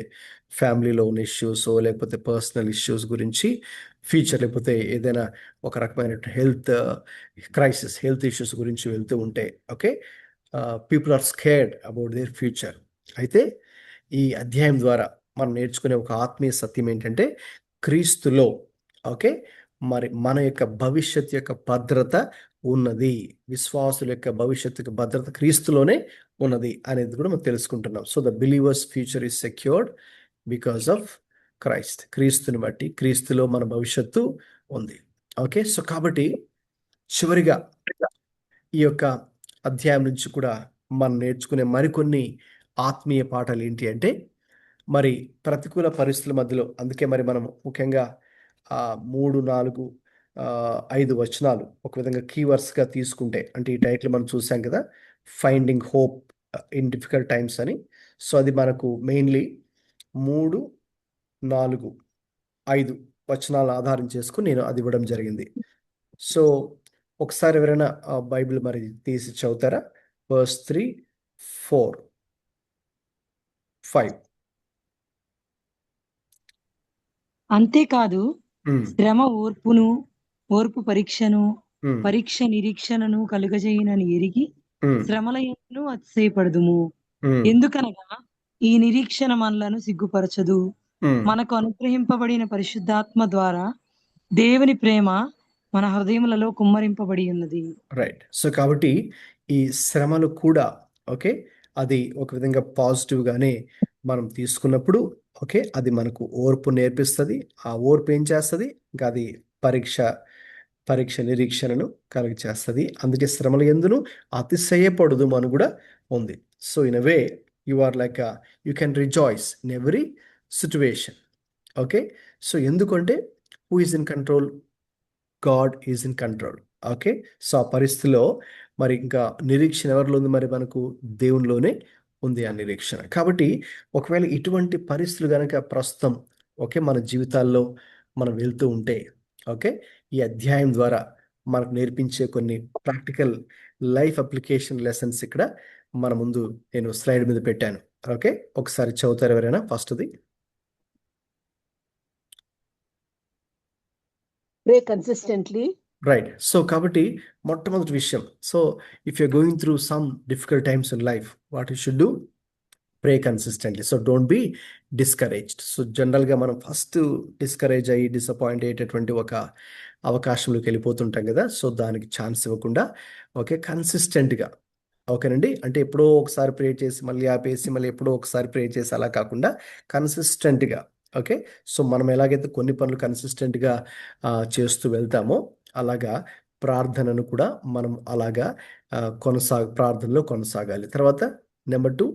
ఫ్యామిలీలో ఉన్న ఇష్యూస్, లేకపోతే పర్సనల్ ఇష్యూస్ గురించి ఫ్యూచర్, లేకపోతే ఏదైనా ఒక రకమైన హెల్త్ క్రైసిస్, హెల్త్ ఇష్యూస్ గురించి వెళ్తూ ఉంటే okay people are scared about their future. అయితే ఈ అధ్యాయం ద్వారా మనం నేర్చుకునే ఒక ఆత్మీయ సత్యం ఏంటంటే క్రీస్తులో ఓకే మరి మన యొక్క భవిష్యత్ యొక్క భద్రత ఉన్నది, విశ్వాసుల యొక్క భవిష్యత్తు యొక్క భద్రత క్రీస్తులోనే ఉన్నది అనేది కూడా మనం తెలుసుకుంటున్నాం. So the believers future is secured because of Christ. క్రీస్తుని బట్టి క్రీస్తులో మన భవిష్యత్తు ఉంది. ఓకే సో కాబట్టి చివరిగా ఈ యొక్క అధ్యాయం నుంచి కూడా మనం నేర్చుకునే మరికొన్ని ఆత్మీయ పాఠాలు ఏంటి అంటే, మరి ప్రతికూల పరిస్థితుల మధ్యలో, అందుకే మరి మనం ముఖ్యంగా 3, 4, 5 వచనాలు ఒక విధంగా కీవర్డ్స్గా తీసుకుంటే, అంటే ఈ టైటిల్ మనం చూసాం కదా, finding hope in difficult times అని. సో అది మనకు మెయిన్లీ 3, 4, 5 వచనాలు ఆధారం చేసుకుని నేను అది ఇవ్వడం జరిగింది. సో ఒకసారి ఎవరైనా బైబిల్ మరి తీసి చదువుతారా? verse 3, 4, 5. అంతేకాదు ఉమ్, శ్రమ ఓర్పు పరీక్షను, ఉమ్, పరీక్ష నిరీక్షణను కలుగజేయునని ఎరిగి ఉమ్, శ్రమల యందు అతిశయపడుదుము. ఉమ్, ఎందుకనగా ఈ నిరీక్షణ మనలను సిగ్గుపరచదు. ఉమ్. మనకు అనుగ్రహింపబడిన పరిశుద్ధాత్మ ద్వారా దేవుని ప్రేమ మన హృదయములలో కుమ్మరింపబడి ఉన్నది. రైట్. సో కాబట్టి ఈ శ్రమలు కూడా ఓకే అది ఒక విధంగా పాజిటివ్గానే మనం తీసుకున్నప్పుడు ఓకే అది మనకు ఓర్పు నేర్పిస్తుంది. ఆ ఓర్పు ఏం చేస్తుంది? ఇంకా అది పరీక్ష నిరీక్షణను కలిగి చేస్తుంది. అందుకే శ్రమల యందును అతిశయపడదు అని కూడా ఉంది. So in a way you are like you can rejoice in every situation. Okay so ఎందుకంటే who is in control? God is in control. Okay, so ఆ పరిస్థితిలో మరి ఇంకా నిరీక్షణ ఎవరిలో ఉంది? మరి మనకు దేవునిలోనే ఉంది ఆ నిరీక్షణ. కాబట్టి ఒకవేళ ఇటువంటి పరిస్థితులు కనుక ప్రస్తుతం ఓకే మన జీవితాల్లో మనం వెళ్తూ ఉంటే ఓకే ఈ అధ్యాయం ద్వారా మనకు నేర్పించే కొన్ని ప్రాక్టికల్ లైఫ్ అప్లికేషన్ లెసన్స్ ఇక్కడ మన ముందు నేను స్లైడ్ మీద పెట్టాను. ఓకే, ఒకసారి చదువుతారు ఎవరైనా ఫస్ట్ది? Pray consistently. రైట్. సో కాబట్టి మొట్టమొదటి విషయం, so if you're going through some difficult times in life, what you should do? Pray consistently. So don't be discouraged. So జనరల్గా మనం ఫస్ట్ డిస్కరేజ్ అయ్యి డిసప్పాయింట్ అయ్యేటటువంటి ఒక అవకాశంలోకి వెళ్ళిపోతుంటాం కదా. సో దానికి ఛాన్స్ ఇవ్వకుండా ఓకే కన్సిస్టెంట్గా ఓకేనండి, అంటే ఎప్పుడో ఒకసారి ప్రే చేసి మళ్ళీ ఆపేసి మళ్ళీ ఎప్పుడో ఒకసారి ప్రే చేసి అలా కాకుండా కన్సిస్టెంట్గా ఓకే. సో మనం ఎలాగైతే కొన్ని పనులు కన్సిస్టెంట్గా చేస్తూ వెళ్తామో అలాగా ప్రార్థనను కూడా మనం అలాగా ప్రార్థనలో కొనసాగాలి. తర్వాత number 2,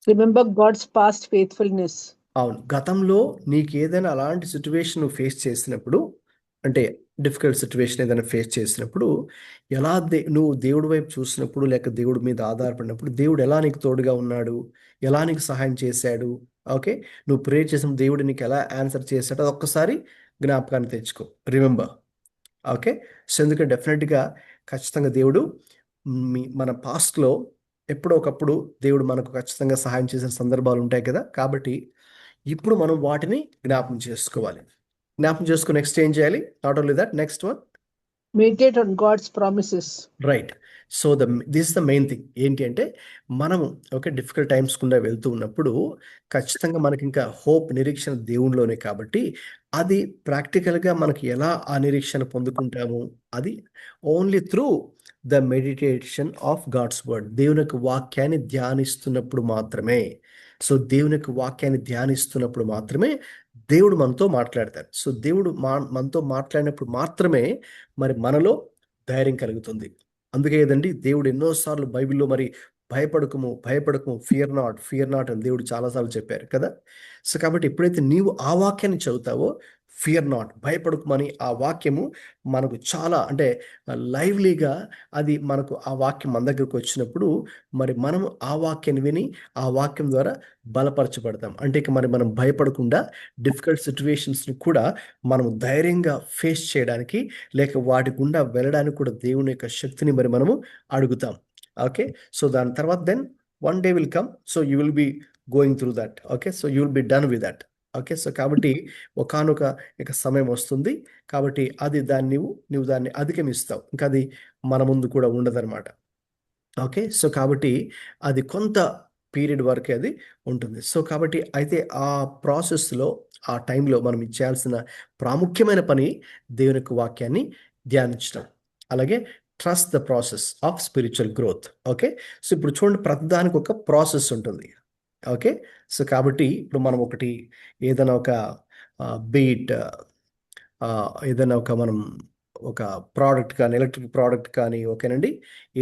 Remember God's past faithfulness. అవును, గతంలో నీకు ఏదైనా అలాంటి సిచ్యువేషన్ నువ్వు ఫేస్ చేసినప్పుడు, అంటే డిఫికల్ట్ సిచ్యువేషన్ ఏదైనా ఫేస్ చేసినప్పుడు ఎలా నువ్వు దేవుడి వైపు చూసినప్పుడు లేక దేవుడి మీద ఆధారపడినప్పుడు దేవుడు ఎలా నీకు తోడుగా ఉన్నాడు, ఎలా నీకు సహాయం చేశాడు, ఓకే నువ్వు ప్రే చేసిన దేవుడు నీకు ఎలా ఆన్సర్ చేశాడు, అది ఒక్కసారి జ్ఞాపకాన్ని తెచ్చుకో, రిమెంబర్. ఓకే, సో ఎందుకంటే డెఫినెట్గా ఖచ్చితంగా దేవుడు మన పాస్ట్లో ఎప్పుడో ఒకప్పుడు దేవుడు మనకు ఖచ్చితంగా సహాయం చేసిన సందర్భాలు ఉంటాయి కదా. కాబట్టి ఇప్పుడు మనం వాటిని జ్ఞాపకం చేసుకోవాలి. జ్ఞాపకం చేసుకుని నెక్స్ట్ ఏం చేయాలి? Not only that, next one, Meditate on God's promises. Right. So this is the main thing. ఏంటి అంటే మనము ఓకే డిఫికల్ట్ టైమ్స్ గుండా వెళ్తూ ఉన్నప్పుడు ఖచ్చితంగా మనకి ఇంకా హోప్, నిరీక్షణ దేవునిలోనే. కాబట్టి అది ప్రాక్టికల్గా మనకి ఎలా ఆ నిరీక్షణ పొందుకుంటాము? అది only through the meditation of God's word. దేవుని యొక్క వాక్యాన్ని ధ్యానిస్తున్నప్పుడు మాత్రమే. సో దేవుని యొక్క వాక్యాన్ని ధ్యానిస్తున్నప్పుడు మాత్రమే దేవుడు మనతో మాట్లాడతారు. సో దేవుడు మనతో మాట్లాడినప్పుడు మాత్రమే మరి మనలో ధైర్యం కలుగుతుంది. అందుకే కదండి దేవుడు ఎన్నోసార్లు బైబిల్లో మరి భయపడకము, ఫియర్ నాట్ అని దేవుడు చాలాసార్లు చెప్పారు కదా. సో కాబట్టి ఎప్పుడైతే నీవు ఆ వాక్యాన్ని చదువుతావో, ఫియర్ నాట్, భయపడకమని ఆ వాక్యము మనకు చాలా అంటే లైవ్లీగా అది మనకు ఆ వాక్యం మన దగ్గరకు వచ్చినప్పుడు మరి మనము ఆ వాక్యాన్ని విని ఆ వాక్యం ద్వారా బలపరచబడతాం. అంటే ఇక మరి మనం భయపడకుండా డిఫికల్ట్ సిచ్యువేషన్స్ని కూడా మనం ధైర్యంగా ఫేస్ చేయడానికి లేక వాటి గుండా వెళ్ళడానికి కూడా దేవుని యొక్క శక్తిని మరి మనము అడుగుతాం. ఓకే, సో దాని తర్వాత then one day will come, so you will be going through that. Okay, so you will be done with that. Okay, so కాబట్టి ఒకానొక ఇక సమయం వస్తుంది, కాబట్టి అది నువ్వు దాన్ని అధిగమిస్తావు, ఇంకా అది మన ముందు కూడా ఉండదన్నమాట. ఓకే, సో కాబట్టి అది కొంత పీరియడ్ వరకే అది ఉంటుంది. సో కాబట్టి అయితే ఆ ప్రాసెస్లో ఆ టైంలో మనం ఇచ్చేయాల్సిన ప్రాముఖ్యమైన పని దేవుని యొక్క వాక్యాన్ని ధ్యానించడం, అలాగే trust the process of spiritual growth. Okay, so ఇప్పుడు చూడండి, ప్రతిదానికి ఒక ప్రాసెస్ ఉంటుంది. ఓకే, సో కాబట్టి ఇప్పుడు మనం ఒకటి ఏదైనా ఒక బీట్ ఏదైనా మనం ఒక ప్రోడక్ట్ కానీ, ఎలక్ట్రిక్ ప్రోడక్ట్ కానీ ఓకేనండి,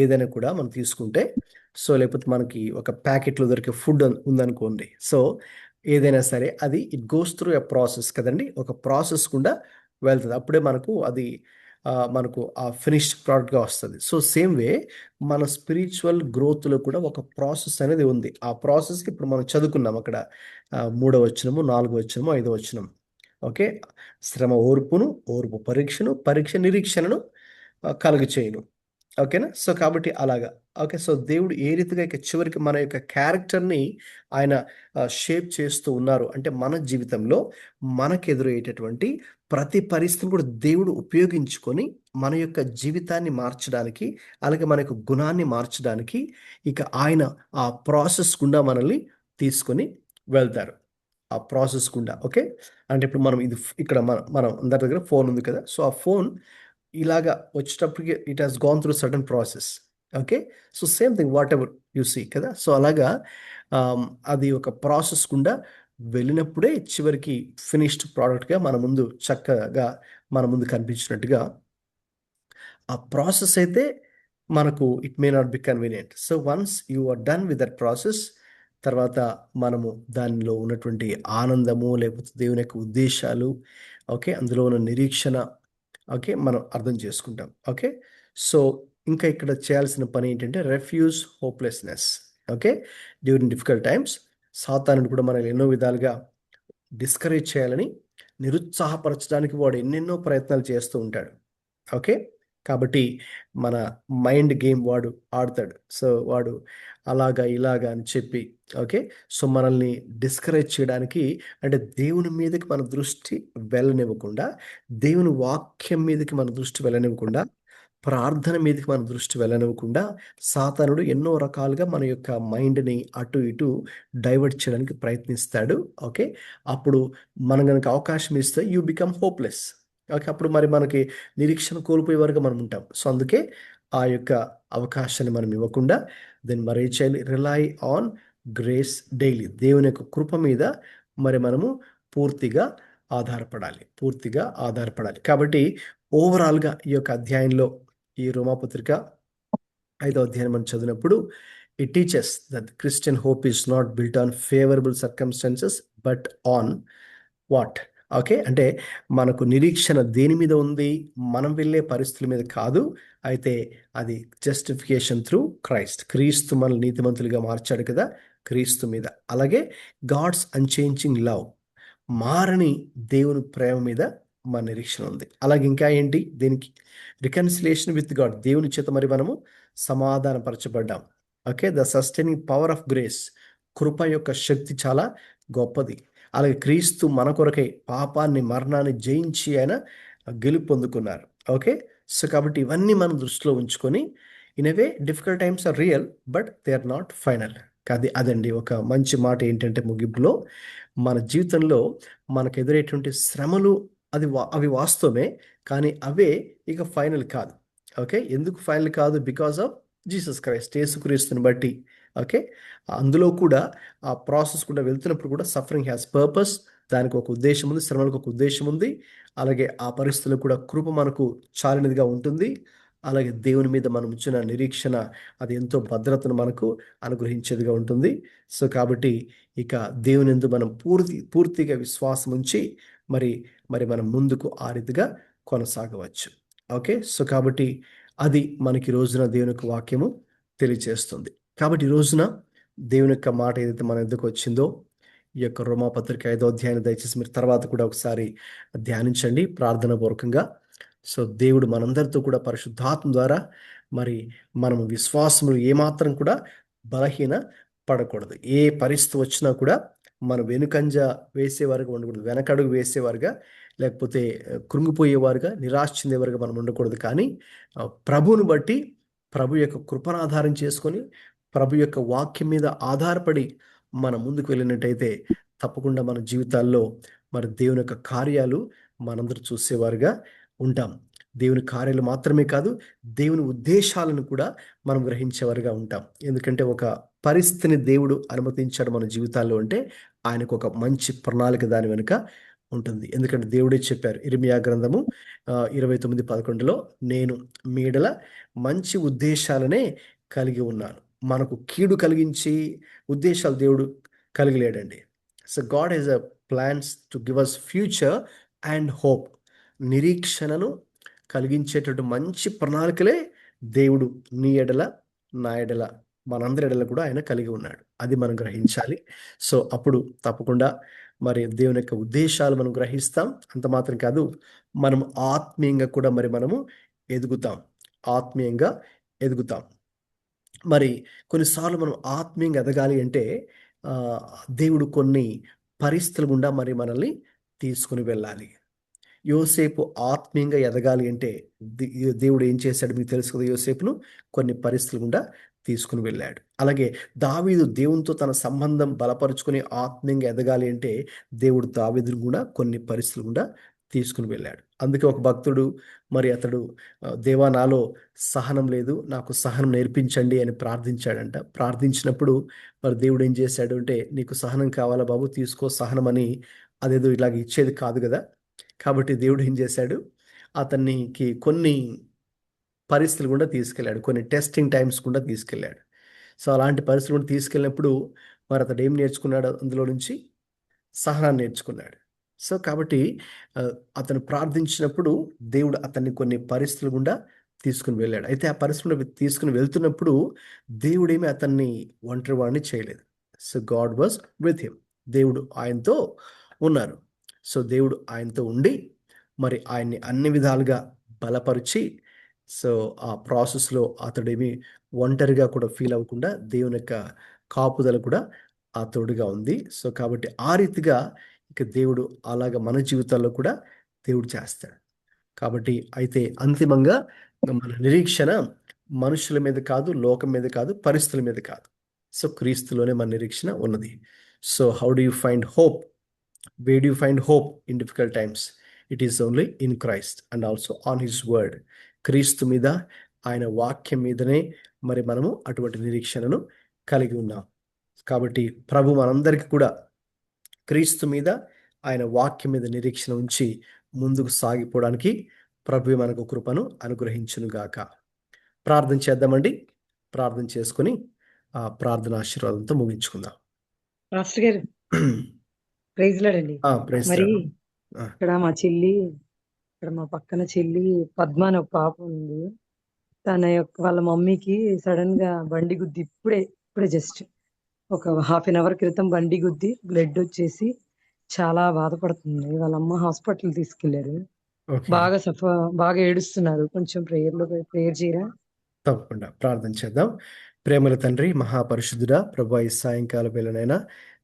ఏదైనా కూడా మనం తీసుకుంటే, సో లేకపోతే మనకి ఒక ప్యాకెట్లో దొరికే ఫుడ్ ఉందనుకోండి, సో ఏదైనా సరే అది it goes through a process కదండి, ఒక ప్రాసెస్ గుండా వెళ్తుంది, అప్పుడే మనకు ఆ ఫినిష్డ్ ప్రోడక్ట్గా వస్తుంది. సో సేమ్ వే మన స్పిరిచువల్ గ్రోత్లో కూడా ఒక ప్రాసెస్ అనేది ఉంది. ఆ ప్రాసెస్కి ఇప్పుడు మనం చదువుకున్నాం అక్కడ 3వ వచనము, 4వ వచనము, 5వ వచనం. ఓకే, శ్రమ ఓర్పు పరీక్ష నిరీక్షణను కలుగచేయును. ఓకేనా, సో కాబట్టి అలాగా. ఓకే, సో దేవుడు ఏ రీతిగా ఇక చివరికి మన యొక్క క్యారెక్టర్ని ఆయన షేప్ చేస్తూ ఉన్నారు అంటే మన జీవితంలో మనకు ఎదురయ్యేటటువంటి ప్రతి పరిస్థితిని కూడా దేవుడు ఉపయోగించుకొని మన యొక్క జీవితాన్ని మార్చడానికి, అలాగే మన యొక్క గుణాన్ని మార్చడానికి ఇక ఆయన ఆ ప్రాసెస్ గుండా మనల్ని తీసుకొని వెళ్తారు, ఆ ప్రాసెస్ గుండా. ఓకే, అంటే ఇప్పుడు మనం ఇక్కడ మనం అందరి దగ్గర ఫోన్ ఉంది కదా, సో ఆ ఫోన్ ఇలాగా వచ్చేటప్పటికి it has gone through certain process. Okay, so same thing whatever you see కదా, సో అలాగా అది ఒక ప్రాసెస్ గుండా వెళ్ళినప్పుడే చివరికి ఫినిష్డ్ ప్రోడక్ట్గా చక్కగా మన ముందు కనిపించినట్టుగా ఆ ప్రాసెస్ అయితే మనకు it may not be convenient. So once you are done with that process, తర్వాత మనము దానిలో ఉన్నటువంటి ఆనందము లేకపోతే దేవుని యొక్క ఉద్దేశాలు, ఓకే అందులో ఉన్న నిరీక్షణ, ఓకే, మనం అర్థం చేసుకుంటాం. ఓకే, సో ఇంకా ఇక్కడ చేయాల్సిన పని ఏంటంటే refuge hopelessness. Okay, during difficult times సాతానుడు కూడా మనల్ని ఎన్నో విధాలుగా డిస్కరేజ్ చేయాలని, నిరుత్సాహపరచడానికి వాడు ఎన్నెన్నో ప్రయత్నాలు చేస్తూ ఉంటాడు. ఓకే, కాబట్టి మన మైండ్ గేమ్ వాడు ఆడతాడు. సో వాడు అలాగా ఇలాగా అని చెప్పి, ఓకే, సో మనల్ని డిస్కరేజ్ చేయడానికి, అంటే దేవుని మీదకి మన దృష్టి వెళ్ళనివ్వకుండా, దేవుని వాక్యం మీదకి మన దృష్టి వెళ్ళనివ్వకుండా, ప్రార్థన మీదకి మన దృష్టి వెళ్ళనివ్వకుండా సాతానుడు ఎన్నో రకాలుగా మన యొక్క మైండ్ని అటు ఇటు డైవర్ట్ చేయడానికి ప్రయత్నిస్తాడు. ఓకే, అప్పుడు మనం కనుక అవకాశం ఇస్తే యూ బికమ్ హోప్లెస్. ఓకే, అప్పుడు మరి మనకి నిరీక్షణ కోల్పోయే వరకు మనం ఉంటాం. సో అందుకే ఆ యొక్క అవకాశాన్ని మనం ఇవ్వకుండా దెన్ మరి ఏం చేయాలి? Rely on grace daily. దేవుని యొక్క కృప మీద మరి మనము పూర్తిగా ఆధారపడాలి. కాబట్టి ఓవరాల్గా ఈ యొక్క అధ్యాయంలో, ఈ రోమాపత్రిక 5వ అధ్యాయం మనం చదివినప్పుడు, it teaches that Christian hope is not built on favourable circumstances but on what? Okay, అంటే మనకు నిరీక్షణ దేని మీద ఉంది? మనం వెళ్ళే పరిస్థితుల మీద కాదు, అయితే అది జస్టిఫికేషన్ త్రూ క్రైస్ట్. క్రీస్తు మనల్ని నీతిమంతులుగా మార్చాడు కదా, క్రీస్తు మీద. అలాగే గాడ్స్ అన్చేంజింగ్ లవ్, మారని దేవుని ప్రేమ మీద మన నిరీక్షణ ఉంది. అలాగే ఇంకా ఏంటి? దీనికి రికన్సిలేషన్ విత్ గాడ్, దేవుని చేత మరి మనము సమాధానపరచబడ్డాం. Okay, the sustaining power of grace, కృప యొక్క శక్తి చాలా గొప్పది. అలాగే క్రీస్తు మన కొరకై పాపాన్ని, మరణాన్ని జయించి ఆయన గెలుపు పొందుకున్నారు. ఓకే, సో కాబట్టి ఇవన్నీ మనం దృష్టిలో ఉంచుకొని, in a way difficult times are real but they are not final. అదండి ఒక మంచి మాట ఏంటంటే ముగింపులో, మన జీవితంలో మనకు ఎదురేటువంటి శ్రమలు అవి వాస్తవమే, కానీ అవే ఇక ఫైనల్ కాదు. ఓకే, ఎందుకు ఫైనల్ కాదు? బికాస్ ఆఫ్ జీసస్ క్రైస్ట్, యేసుక్రీస్తుని బట్టి. ఓకే, అందులో కూడా ఆ ప్రాసెస్ కూడా వెళ్తున్నప్పుడు కూడా సఫరింగ్ హ్యాస్ పర్పస్, దానికి ఒక ఉద్దేశం ఉంది, శ్రమలకు ఒక ఉద్దేశం ఉంది. అలాగే ఆ పరిస్థితుల్లో కూడా కృప మనకు చాలినదిగా ఉంటుంది. అలాగే దేవుని మీద మనం ఇచ్చిన నిరీక్షణ అది ఎంతో భద్రతను మనకు అనుగ్రహించేదిగా ఉంటుంది. సో కాబట్టి ఇక దేవుని యందు మనం పూర్తిగా విశ్వాసం ఉంచి మరి మనం ముందుకు ఆ రీతిగా కొనసాగవచ్చు. ఓకే, సో కాబట్టి అది మనకి రోజున దేవుని యొక్క వాక్యము తెలియజేస్తుంది. కాబట్టి ఈ రోజున దేవుని యొక్క మాట ఏదైతే మన ఎదుకు వచ్చిందో, ఈ యొక్క రోమాపత్రిక 5వ అధ్యాయాన్ని దయచేసి మీరు తర్వాత కూడా ఒకసారి ధ్యానించండి ప్రార్థన పూర్వకంగా. సో దేవుడు మనందరితో కూడా పరిశుద్ధాత్మ ద్వారా మరి మనము విశ్వాసములు ఏమాత్రం కూడా బలహీన పడకూడదు. ఏ పరిస్థితి వచ్చినా కూడా మనం వెనుకంజ వేసేవారుగా ఉండకూడదు, వెనకడుగు వేసేవారుగా, లేకపోతే కృంగిపోయేవారుగా, నిరాశ చెందేవారుగా మనం ఉండకూడదు. కానీ ప్రభువును బట్టి, ప్రభు యొక్క కృపను ఆధారం చేసుకొని, ప్రభు యొక్క వాక్యం మీద ఆధారపడి మనం ముందుకు వెళ్ళినట్టయితే తప్పకుండా మన జీవితాల్లో మరి దేవుని యొక్క కార్యాలు మనందరూ చూసేవారుగా ఉంటాం. దేవుని కార్యాలు మాత్రమే కాదు, దేవుని ఉద్దేశాలను కూడా మనం గ్రహించేవారుగా ఉంటాం. ఎందుకంటే ఒక పరిస్థితిని దేవుడు అనుమతించాడు మన జీవితాల్లో అంటే ఆయనకు ఒక మంచి ప్రణాళిక దాని వెనుక ఉంటుంది. ఎందుకంటే దేవుడే చెప్పారు, ఇర్మియా గ్రంథము 29:11లో, నేను మీ యెడల మంచి ఉద్దేశాలనే కలిగి ఉన్నాను. మనకు కీడు కలిగించి ఉద్దేశాలు దేవుడు కలిగి లేడండి. So God has a plans to give us future and hope. నిరీక్షణను కలిగించేటటువంటి మంచి ప్రణాళికలే దేవుడు నీ ఎడల, నా ఎడల, మనందరి ఎడల కూడా ఆయన కలిగి ఉన్నాడు. అది మనం గ్రహించాలి. సో అప్పుడు తప్పకుండా మరి దేవుని యొక్క ఉద్దేశాలు మనం గ్రహిస్తాం. అంత మాత్రం కాదు, మనం ఆత్మీయంగా కూడా మనము ఎదుగుతాం. మరి కొన్నిసార్లు మనం ఆత్మీయంగా ఎదగాలి అంటే దేవుడు కొన్ని పరిస్థితుల గుండా మరి మనల్ని తీసుకుని వెళ్ళాలి. యోసేపు ఆత్మీయంగా ఎదగాలి అంటే దేవుడు ఏం చేశాడు మీకు తెలుసు కదా. యోసేపును కొన్ని పరిస్థితులు గుండా తీసుకుని వెళ్ళాడు. అలాగే దావీదు దేవునితో తన సంబంధం బలపరుచుకొని ఆత్మీయంగా ఎదగాలి అంటే దేవుడు దావీదును కూడా కొన్ని పరిస్థితులు గుండా తీసుకుని వెళ్ళాడు. అందుకే ఒక భక్తుడు మరి అతడు, దేవా నాలో సహనం లేదు, నాకు సహనం నేర్పించండి అని ప్రార్థించాడంట. ప్రార్థించినప్పుడు మరి దేవుడు ఏం చేశాడు అంటే, నీకు సహనం కావాలా బాబు, తీసుకో సహనం అని. అదేదో ఇలాగ ఇచ్చేది కాదు కదా. కాబట్టి దేవుడు ఏం చేశాడు, అతనికి కొన్ని పరిస్థితులు కూడా తీసుకెళ్ళాడు, కొన్ని టెస్టింగ్ టైమ్స్ కూడా తీసుకెళ్ళాడు. సో అలాంటి పరిస్థితులు కూడా తీసుకెళ్ళినప్పుడు మరి అతడు ఏం నేర్చుకున్నాడు? అందులో నుంచి సహనాన్ని నేర్చుకున్నాడు. సో కాబట్టి అతను ప్రార్థించినప్పుడు దేవుడు అతన్ని కొన్ని పరిస్థితులు గుండా తీసుకుని వెళ్ళాడు. అయితే ఆ పరిస్థితులు తీసుకుని వెళ్తున్నప్పుడు దేవుడేమి అతన్ని ఒంటరి వాడిని చేయలేదు. So God was with him. దేవుడు ఆయనతో ఉన్నారు. సో దేవుడు ఆయనతో ఉండి మరి ఆయన్ని అన్ని విధాలుగా బలపరిచి, సో ఆ ప్రాసెస్లో అతడేమి ఒంటరిగా కూడా ఫీల్ అవ్వకుండా దేవుని యొక్క కాపుదల కూడా ఆ తోడుగా ఉంది. సో కాబట్టి ఆ రీతిగా ఇక దేవుడు అలాగ మన జీవితాల్లో కూడా దేవుడు చేస్తాడు. కాబట్టి అయితే అంతిమంగా మన నిరీక్షణ మనుషుల మీద కాదు, లోకం మీద కాదు, పరిస్థితుల మీద కాదు. సో క్రీస్తులోనే మన నిరీక్షణ ఉన్నది. So how do you find hope? Wear do you find hope in difficult times? It is only in Christ and also on his word. క్రీస్తు మీద, ఆయన వాక్యం మీదనే మరి మనము అటువంటి నిరీక్షణను కలిగి ఉన్నాం. కాబట్టి ప్రభు మనందరికీ కూడా క్రీస్తు మీద, ఆయన వాక్యం మీద నిరీక్షణ ఉంచి ముందుకు సాగిపోవడానికి ప్రభు మనకు కృపను అనుగ్రహించునుగాక. ప్రార్థన చేద్దామండి. ప్రార్థన చేసుకుని ఆ ప్రార్థన ఆశీర్వాదంతో ముగించుకుందాం. పాస్టర్ గారు ప్రైజ్ లాడండి. ప్రైజ్ మరి లార్డ్. ఇక్కడ మా చెల్లి, ఇక్కడ మా పక్కన చెల్లి పద్మ అని ఒక పాప ఉంది. తన యొక్క వాళ్ళ మమ్మీకి సడన్ గా బండి గుద్ది ఇప్పుడే జస్ట్ ఒక హాఫ్ అన్ అవర్ క్రితం బండి గుద్ది బ్లడ్ వచ్చేసి చాలా బాధపడుతుంది. వాళ్ళ అమ్మ హాస్పిటల్ తీసుకెళ్లారు. ఓకే, బాగా ఏడుస్తున్నారు. కొంచెం ప్రేయర్ చేయరా? తప్పకుండా ప్రార్థన చేద్దాం. ప్రేమల తండ్రి, మహాపరిశుద్ధుడా ప్రభా, ఈ సాయంకాల వేళనైనా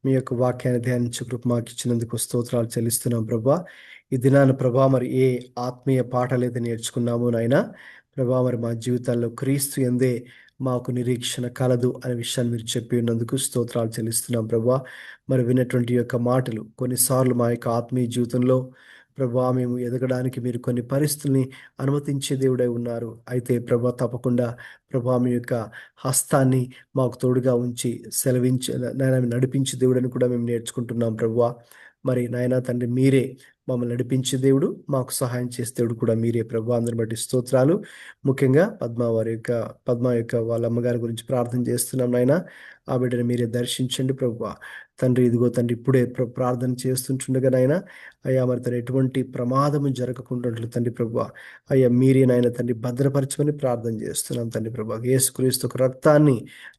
మీ యొక్క వాక్యాన్ని ధ్యానించే కృప మాకు ఇచ్చినందుకు స్తోత్రాలు చెల్లిస్తున్నాం ప్రభా. ఈ దినాన ప్రభా మరి ఏ ఆత్మీయ పాఠాలు అయితే నేర్చుకున్నామో నాయనా ప్రభా, మరి మా జీవితాల్లో క్రీస్తు యందే మాకు నిరీక్షణ కలదు అనే విషయాన్ని మీరు చెప్పి ఉన్నందుకు స్తోత్రాలు చెల్లిస్తున్నాం ప్రభా. మరి విన్నటువంటి యొక్క మాటలు కొన్నిసార్లు మా యొక్క ఆత్మీయ జీవితంలో ప్రభా మేము ఎదగడానికి మీరు కొన్ని పరిస్థితుల్ని అనుమతించే దేవుడై ఉన్నారు. అయితే ప్రభా తప్పకుండా ప్రభా మీ యొక్క హస్తాన్ని మాకు తోడుగా ఉంచి నడిపించే దేవుడని కూడా మేము నేర్చుకుంటున్నాం ప్రభా. మరి నాయనా తండ్రి, మీరే మమ్మల్ని నడిపించే దేవుడు, మాకు సహాయం చేసే దేవుడు కూడా మీరే ప్రభా. అందరిని బట్టి స్తోత్రాలు. ముఖ్యంగా పద్మ యొక్క వాళ్ళ అమ్మగారి గురించి ప్రార్థన చేస్తున్నాం నాయనా. ఆ బిడ్డని మీరే దర్శించండి ప్రభా. తండ్రి, ఇదిగో తండ్రి, ఇప్పుడే ప్రార్థన చేస్తుంటుండగా నాయనా అయ్యా మరి తను ఎటువంటి ప్రమాదము జరగకుండా తండ్రి ప్రభా అయ్యా మీరే నాయన తండ్రి భద్రపరచమని ప్రార్థన చేస్తున్నాం తండ్రి ప్రభా. యేసుక్రీస్తు రక్తాన్ని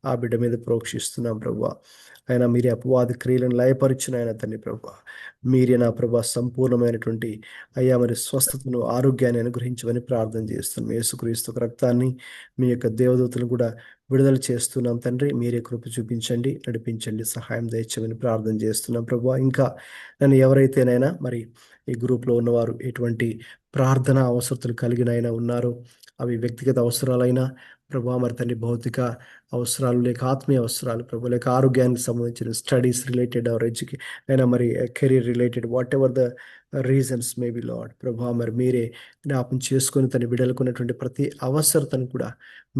ఆ బిడ్డ మీద ప్రోక్షిస్తున్నాం ప్రభా. ఆయన మీరే అపవాది క్రియలను లయపరిచిన ఆయన తండ్రి ప్రభా. మీరే నా ప్రభా సంపూర్ణమైనటువంటి అయ్యా మరి స్వస్థతను, ఆరోగ్యాన్ని అనుగ్రహించమని ప్రార్థన చేస్తున్నాం. యేసుక్రీస్తు రక్తాన్ని మీ యొక్క దేవదూతలు కూడా విడుదల చేస్తున్నాం తండ్రి. మీరే కృప చూపించండి, నడిపించండి, సహాయం దయచేయమని ప్రార్థన చేస్తున్నాం ప్రభా. ఇంకా నన్ను ఎవరైతేనైనా మరి ఈ గ్రూప్లో ఉన్నవారు ఎటువంటి ప్రార్థన అవసరతలు కలిగినైనా ఉన్నారో, అవి వ్యక్తిగత అవసరాలైనా ప్రభా మరి తండ్రి, భౌతిక అవసరాలు లేక ఆత్మీయ అవసరాలు ప్రభు, లేక ఆరోగ్యానికి సంబంధించిన స్టడీస్ రిలేటెడ్ ఆర్ అయినా మరి career related, what ever the reasons may be lord ప్రభా, మరి మీరే జ్ఞాపం చేసుకొని తన బిడ్డలకున్నటువంటి ప్రతి అవసరతను కూడా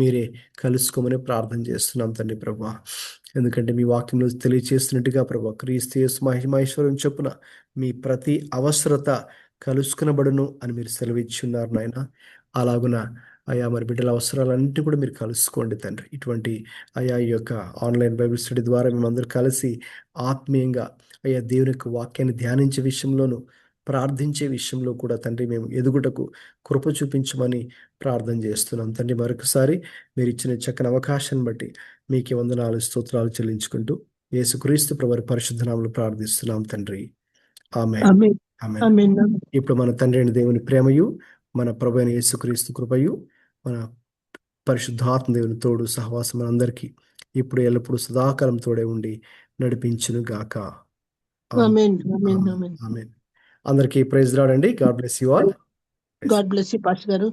మీరే కలుసుకోమని ప్రార్థన చేస్తున్నాం తండ్రి ప్రభా. ఎందుకంటే మీ వాక్యంలో తెలియచేస్తున్నట్టుగా ప్రభా, క్రీస్తు యేసు మహిమైశ్వర్యం చొప్పున మీ ప్రతి అవసరత కలుసుకునబడును అని మీరు సెలవిచ్చున్నారు నాయన. అలాగున అయ్యా మరి బిడ్డల అవసరాలన్నింటినీ కూడా మీరు కలుసుకోండి తండ్రి. ఇటువంటి అయ్యా ఈ యొక్క ఆన్లైన్ బైబిల్ స్టడీ ద్వారా మేమందరూ కలిసి ఆత్మీయంగా అయ్యా దేవుని యొక్క వాక్యాన్ని ధ్యానించే విషయంలోనూ, ప్రార్థించే విషయంలో కూడా తండ్రి మేము ఎదుగుటకు కృప చూపించమని ప్రార్థన చేస్తున్నాం తండ్రి. మరొకసారి మీరు ఇచ్చిన చక్కని అవకాశాన్ని బట్టి మీకే వందనాలు, స్తోత్రాలు చెల్లించుకుంటూ యేసుక్రీస్తు ప్రభువారి పరిశుద్ధ నామములో ప్రార్థిస్తున్నాం తండ్రి. ఆమేన్. ఆమేన్. ఆమేన్. ఆమేన్. ఇప్పుడు మన తండ్రి అయిన దేవుని ప్రేమయు, మన ప్రభు అయిన యేసుక్రీస్తు కృపయు, మన పరిశుద్ధాత్మ దేవుని తోడు సహవాసం మనందరికీ ఇప్పుడు ఎల్లప్పుడూ సదాకాలం తోడే ఉండి నడిపించును గాక. ఆమేన్. ఆమేన్. ఆమేన్. ఆమేన్. అందరికీ ప్రైజ్ లార్డ్ అండి. God bless you all. God bless you pastor గారు.